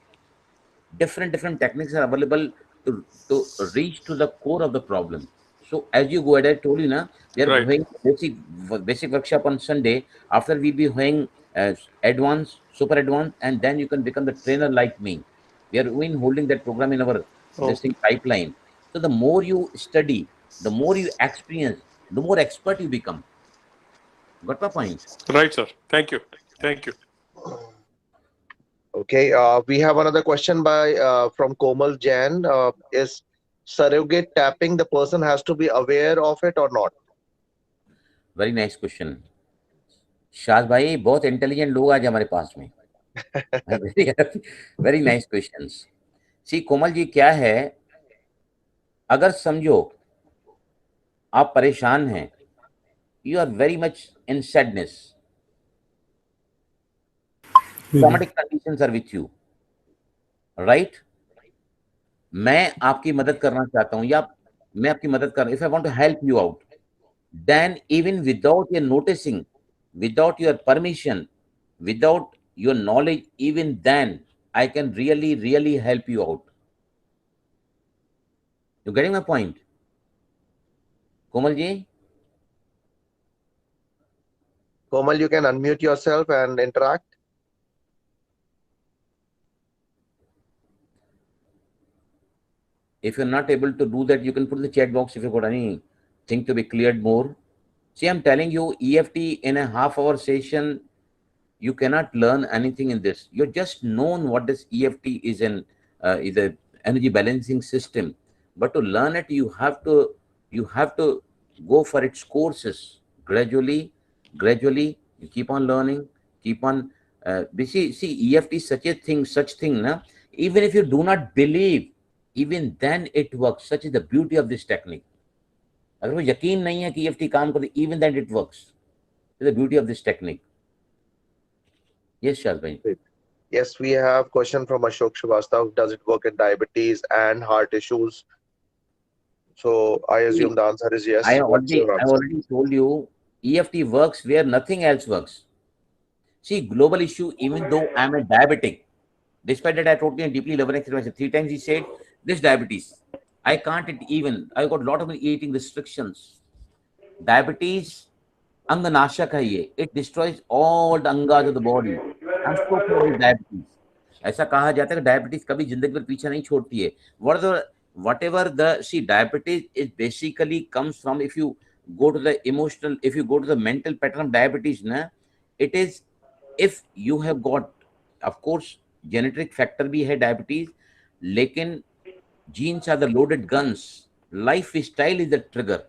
Different techniques are available to reach to the core of the problem. So as you go ahead, I told you, we are going basic workshop on Sunday. After we be going advanced, super advanced, and then you can become the trainer like me. We are holding that program in our this thing pipeline. So the more you study, the more you experience, the more expert you become. Got my point? Right, sir. Thank you. Thank you. Okay, we have another question by from Komal Jain. Is surrogate tapping, the person has to be aware of it or not? Very nice question. Shaz भाई बहुत intelligent लोग आज हमारे पास में. Very nice questions. See Komal ji, क्या है, अगर समझो आप परेशान हैं, you are very much in sadness, traumatic conditions are with you, right? मैं आपकी मदद करना चाहता हूं, या मैं आपकी मदद कर, if I want to help you out, then even without your noticing, without your permission, without your knowledge, even then I can really help you out. You getting my point, Komal ji? Komal, you can unmute yourself and interact. If you're not able to do that, you can put in the chat box if you've got anything to be cleared more. See, I'm telling you, EFT in a half-hour session, you cannot learn anything in this. You're just known what this EFT is, is a energy balancing system. But to learn it, you have to go for its courses gradually. You keep on learning, keep on. See, EFT is such thing, na? Even if you do not believe, even then it works. Such is the beauty of this technique. अगर वो यकीन नहीं है कि EFT काम करती, even then it works. The beauty of this technique. Yes, Shaz. Yes, we have question from Ashok Shrivastava. Does it work in diabetes and heart issues? So I assume the answer is yes. I already told you, EFT works where nothing else works. See, global issue, even though I'm a diabetic, despite that I totally and deeply love and accept 3 times he said, this diabetes, I can't eat even. I got a lot of eating restrictions. Diabetes, अंगनाशक है ये. It destroys all the angas of the body. I'm so proud of diabetes. ऐसा कहा जाता है कि diabetes कभी जिंदगी भर पीछे नहीं छोड़ती है. What are the whatever diabetes is basically comes from, if you go to the emotional, if you go to the mental pattern of diabetes, na, it is, if you have got, of course, genetic factor भी है diabetes, लेकिन genes are the loaded guns, lifestyle is the trigger.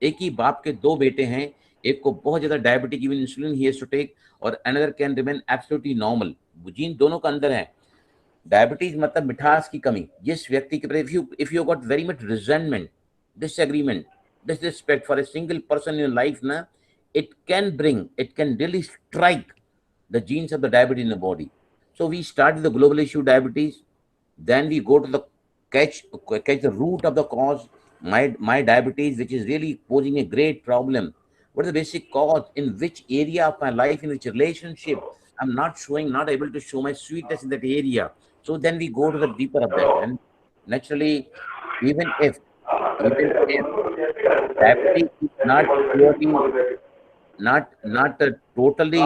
एक ही बाप के दो बेटे हैं, एक को बहुत ज्यादा diabetic, even insulin he has to take, और another can remain absolutely normal. Gene दोनों का अंदर है. डायबिटीज मतलब मिठास की कमी. जिस व्यक्ति के प्रति, if you got very much resentment, disagreement, disrespect for a single person in your life, na, it can really strike the genes of the diabetes in the body. So we start with the global issue diabetes, then we go to the catch the root of the cause, my diabetes, which is really posing a great problem. What is the basic cause? In which area of my life, in which relationship I'm not able to show my sweetness in that area. So then we go to the deeper of that. And naturally, even if diabetes is not purely, not totally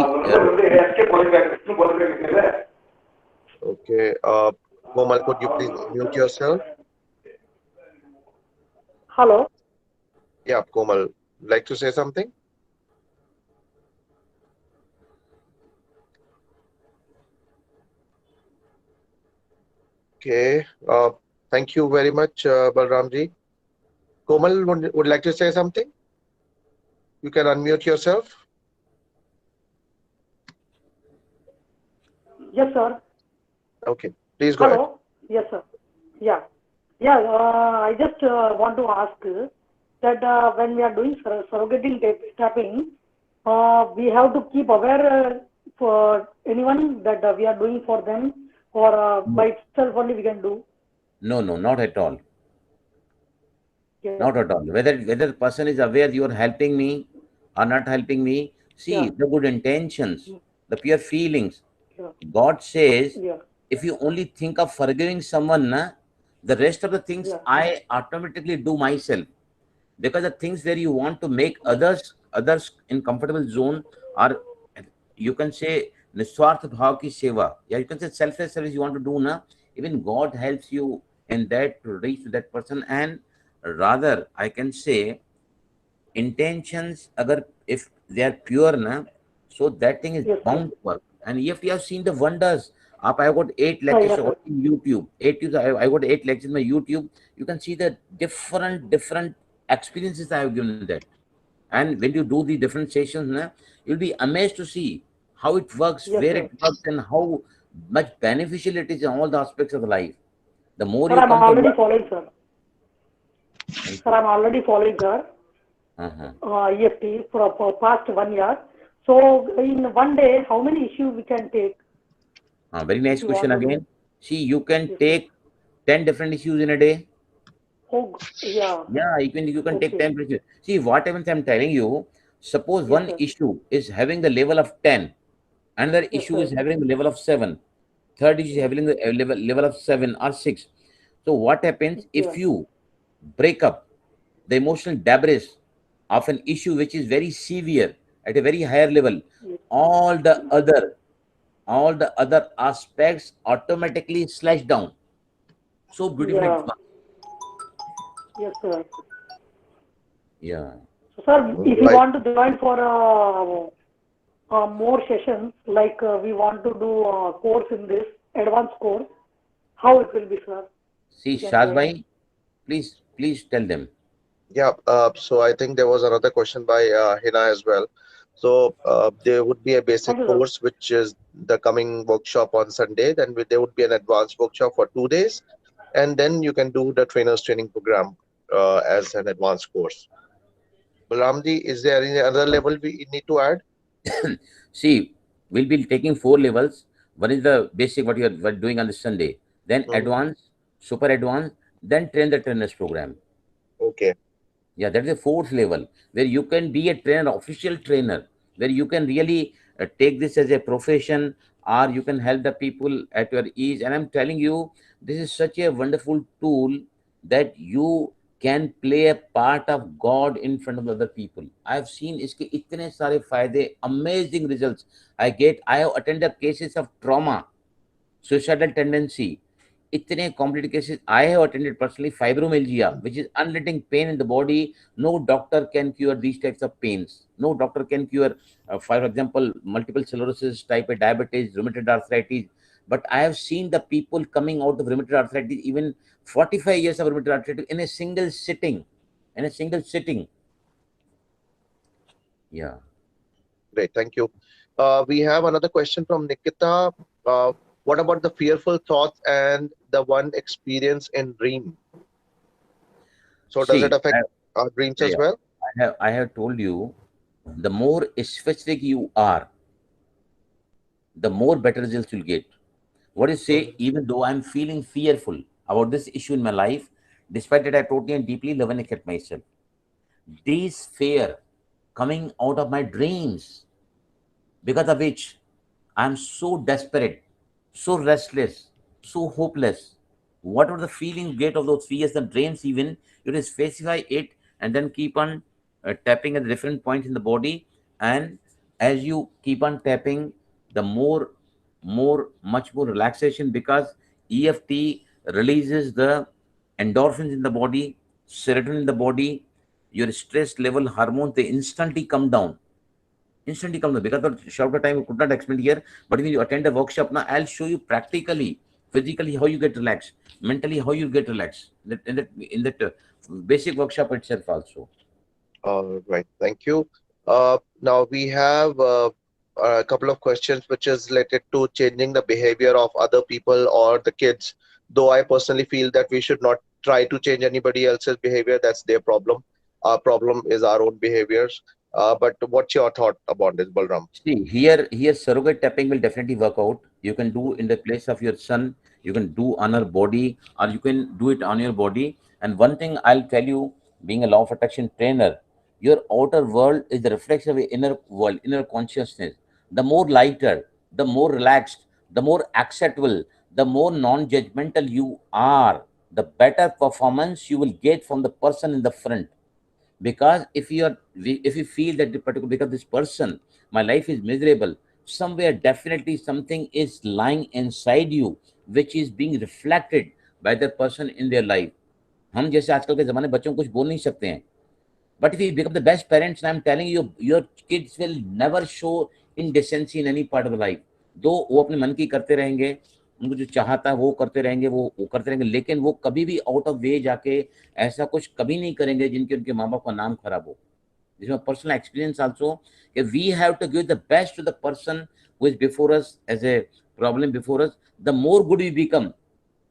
Okay. Komal, could you please mute yourself? Hello. Yeah, Komal, like to say something? Okay. Thank you very much, Balramji. Komal would like to say something? You can unmute yourself. Yes, sir. Okay, please go ahead. Hello. Yes, sir. Yeah. I just want to ask that when we are doing surrogating tapping, we have to keep aware for anyone that we are doing for them, or by itself only we can do. No, not at all. Yeah. Not at all. Whether the person is aware you are helping me or not helping me, see, Yeah. the good intentions, the pure feelings. Yeah. God says, Yeah. if you only think of forgiving someone, na, the rest of the things Yeah. I automatically do myself. Because the things where you want to make others in comfortable zone, or you can say niswarth bhav ki seva, yeah, you can say selfless service you want to do, na, even God helps you in that to reach to that person. And rather, I can say, intentions, agar if they are pure, na, so that thing is Yes, bound to work. And if you have seen the wonders, I got 8 yes, lectures sir. on YouTube. I got 8 lectures on my YouTube. You can see the different experiences I have given that. And when you do the different sessions, na, you'll be amazed to see how it works, Yes, where sir. it works, and how much beneficial it is in all the aspects of the life. The more Sir, you I'm come to already learn, following, sir. Sir, I'm already following, sir. EFT for past 1 year. So in one day, how many issues we can take? very nice You question want to again. See, you can Yes, take 10 different issues in a day. Oh, yeah. Yeah, you can take Okay. 10 issues. See, what happens, I'm telling you, suppose Yes, one sir. issue is having the level of 10, another Yes, issue sir. is having the level of 7, third issue is having the level of 7 or 6. So what happens if Yeah. you break up the emotional debris of an issue which is very severe at a very higher level, Yes. all the other aspects automatically slash down. So beautifully it Yeah. works. Yes, sir. Yeah. So, sir, if you Right. want to join for more sessions, like we want to do a course in this advanced course, how it will be, sir? See, You can Shaz join. bhai, please tell them. Yeah, so I think there was another question by Hina as well. So there would be a basic Okay, sir. course, which is the coming workshop on Sunday. Then there would be an advanced workshop for 2 days, and then you can do the trainers training program as an advanced course. Balamji, is there any other level we need to add? See, we'll be taking 4 levels. One is the basic, what you are doing on the Sunday, then Mhm. advanced, super advanced, then train the trainers program. Okay. Yeah, that is the 4th level where you can be a trainer, official trainer, where you can really take this as a profession, or you can help the people at your ease. And I'm telling you, this is such a wonderful tool that you can play a part of God in front of other people. I've seen iske itne sare fayde, amazing results I get. I have attended cases of trauma, suicidal tendency. itne complicated cases I have attended personally. Fibromyalgia, which is unrelenting pain in the body, no doctor can cure these types of pains. No doctor can cure, for example, multiple sclerosis, type 1 diabetes, rheumatoid arthritis. But I have seen the people coming out of rheumatoid arthritis, even 45 years of rheumatoid arthritis, in a single sitting. Yeah. Great, thank you. We have another question from Nikita. What about the fearful thoughts and the one experience in dream? So does it See, affect our dreams as well? I have told you, the more specific you are, the more better results you'll get. What you say, even though I'm feeling fearful about this issue in my life, despite that I totally and deeply love and accept myself. This fear coming out of my dreams, because of which I'm so desperate, so restless, so hopeless. Whatever the feeling you get of those fears and dreams, even you just specify it and then keep on tapping at different points in the body. And as you keep on tapping, the much more relaxation, because EFT releases the endorphins in the body, serotonin in the body, your stress level hormones, they instantly come down. Because of shorter time, we could not explain here. But when you attend a workshop now, I'll show you practically, physically how you get relaxed, mentally how you get relaxed. In that basic workshop itself also. All right, thank you. Now we have a couple of questions which is related to changing the behavior of other people or the kids. Though I personally feel that we should not try to change anybody else's behavior. That's their problem. Our problem is our own behaviors. But what's your thought about this, Balram? See, here surrogate tapping will definitely work out. You can do in the place of your son, you can do on her body, or you can do it on your body. And one thing I'll tell you, being a law of attraction trainer, your outer world is the reflection of your inner world, inner consciousness. The more lighter, the more relaxed, the more acceptable, the more non-judgmental you are, the better performance you will get from the person in the front. Because if you feel that the particular, because this person, my life is miserable, somewhere definitely something is lying inside you which is being reflected by the person in their life. हम जैसे आजकल के जमाने बच्चों को कुछ बोल नहीं सकते हैं, but if you become the best parents, I'm telling you, your kids will never show indecency in any part of the life. दो वो अपने मन की करते रहेंगे, उनको जो चाहता है वो करते रहेंगे, वो करते रहेंगे, लेकिन वो कभी भी आउट ऑफ वे जाके ऐसा कुछ कभी नहीं करेंगे जिनके उनके माँ बाप का नाम खराब हो. This is my personal experience also. We have to give the best to the person who is before us as a problem before us. The more good we become,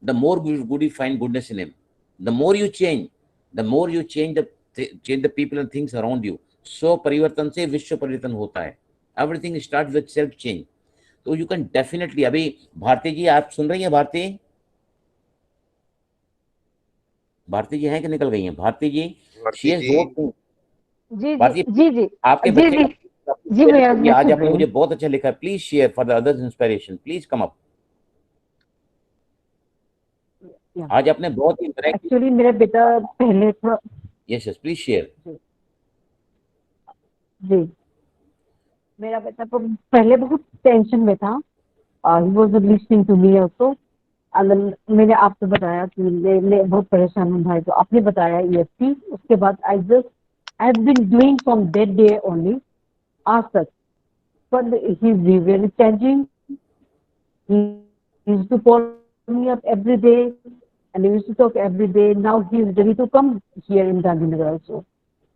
the more good we find goodness in him. The more you change, the more you change the people and things around you. So परिवर्तन से विश्व परिवर्तन होता है. Everything starts with self change. तो you can definitely. अभी भारती जी आप सुन रही हैं? भारती जी हैं कि निकल गई हैं? भारती जी, she has wrote. जी भारती जी जी आपके जी बच्चे जी भैया ये आज आपने मुझे बहुत अच्छा लिखा है. Please share for the others inspiration. Please come up. आज आपने बहुत ही एक्चुअली मेरा बेटा पहले थोड़ा. Yes yes please share. जी मेरा बेटा तो पहले बहुत टेंशन में था. He was listening to me also. मैंने आपको बताया कि मैं बहुत परेशान हूँ भाई, तो आपने बताया EFT. उसके बाद I have been doing from that day only आज तक. But he's really changing. He used to call me up every day and we used to talk every day. Now he's ready to come here in Gandhinagar also.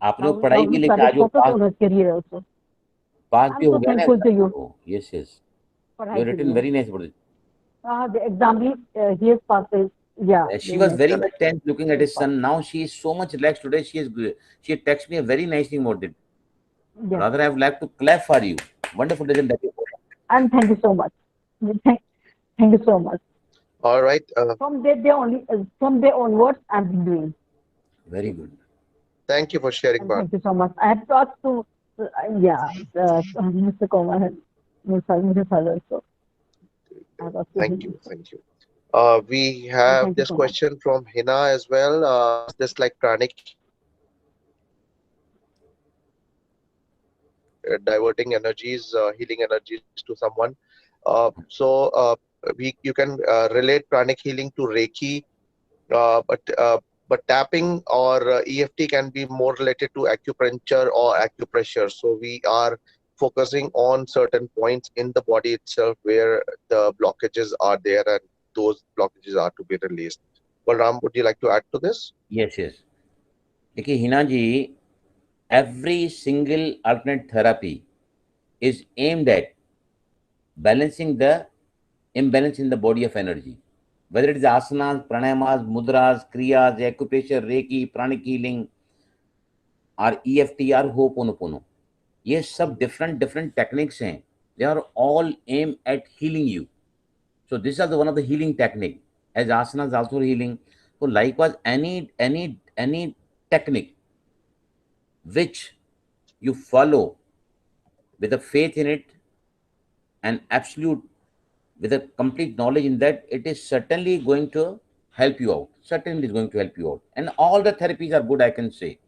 आपने पढ़ाई भी लिखा आज वो focus on his career also. पास भी I'm हो so गया ना. thankful to you. Yes yes पढ़ाई यू के रिटन लिए. Very nice about it. The exam he has passed it. Yeah. She was very much tense looking at his son. Now she is so much relaxed today. She texted me a very nice thing about it. Yeah. Rather, I would like to clap for you. Wonderful decision that you put. And thank you so much. Thank you so much. All right. From that day only, from there onwards, I've been doing. Very good. Thank you for sharing, And Bart. thank you so much. I have talked to Mr. Kumar, Mr. Father. So Thank you. Thank you. We have Thank you this so much. question from Hina as well. Just like pranic, diverting energies, healing energies to someone. So you can relate pranic healing to Reiki, but tapping or EFT can be more related to acupuncture or acupressure. So we are focusing on certain points in the body itself where the blockages are there, and those blockages are to be released. Balram, would you like to add to this? Yes, yes. देखिए हिना जी, every single alternate therapy is aimed at balancing the imbalance in the body of energy. Whether it is asanas, pranayamas, mudras, kriyas, acupressure, reiki, pranic healing, or EFT or Ho'oponopono. ये सब different techniques हैं. They are all aimed at healing you. So this is one of the healing technique. As asana is also healing. So likewise, any technique which you follow with a faith in it and absolute, with a complete knowledge in that, it is certainly going to help you out. Certainly is going to help you out. And all the therapies are good, I can say.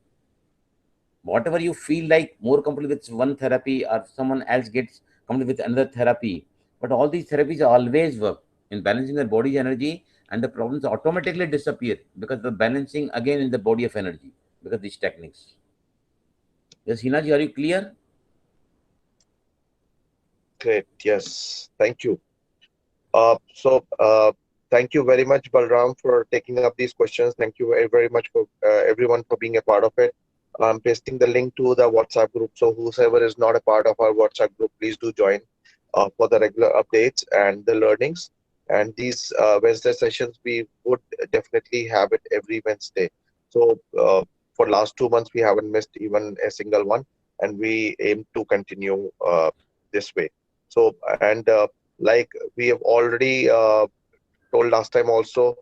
Whatever you feel like more comfortable with one therapy, or someone else gets comfortable with another therapy, but all these therapies always work in balancing the body's energy, and the problems automatically disappear because the balancing again in the body of energy because of these techniques. Yes, Hina ji, are you clear? Great. Yes. Thank you. Thank you very much, Balram, for taking up these questions. Thank you very much for everyone for being a part of it. I'm pasting the link to the WhatsApp group. So whoever is not a part of our WhatsApp group, please do join for the regular updates and the learnings. And these Wednesday sessions, we would definitely have it every Wednesday. So for last 2 months, we haven't missed even a single one, and we aim to continue this way. So, and like we have already told last time also,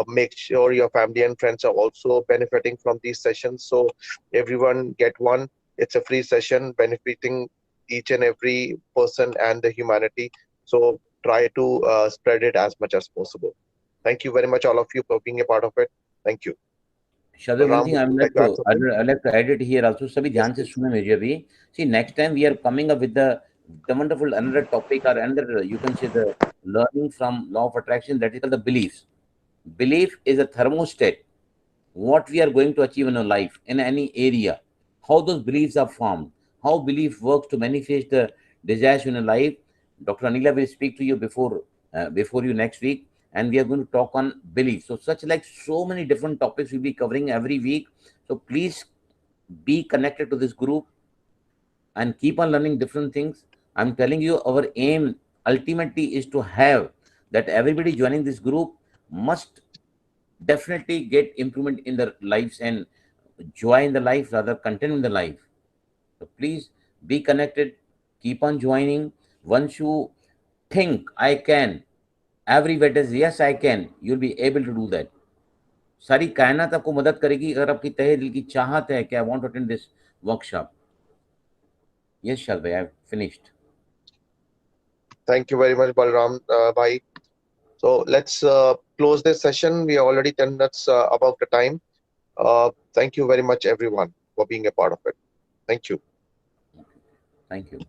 make sure your family and friends are also benefiting from these sessions. So everyone get one. It's a free session benefiting each and every person and the humanity. So try to spread it as much as possible. Thank you very much, all of you, for being a part of it. Thank you. Shadab, one Balram, thing would I you would like like to add to something? I'd like to add it here also. सभी Yes, ध्यान से please. सुने मुझे भी. See, next time we are coming up with the wonderful another topic, or another, you can say, the learning from law of attraction, that is called the beliefs. Belief is a thermostat. What we are going to achieve in our life in any area, how those beliefs are formed, how belief works to manifest the desires in your life. Dr. Anila will speak to you before you next week, and we are going to talk on belief. So such like so many different topics we'll be covering every week. So please be connected to this group and keep on learning different things. I'm telling you, our aim ultimately is to have that everybody joining this group must definitely get improvement in their lives and joy in the life, rather content in the life. So please be connected, keep on joining. Once you think I can, every word is yes I can, you'll be able to do that. सारी कायनात आपको मदद करेगी अगर आपकी तहे दिल की चाहत है कि I want to attend this workshop. Yes, Shalvay, I've finished. Thank you very much, Balram bhai. So let's close this session. We are already 10 minutes above the time. Thank you very much, everyone, for being a part of it. Thank you. Thank you.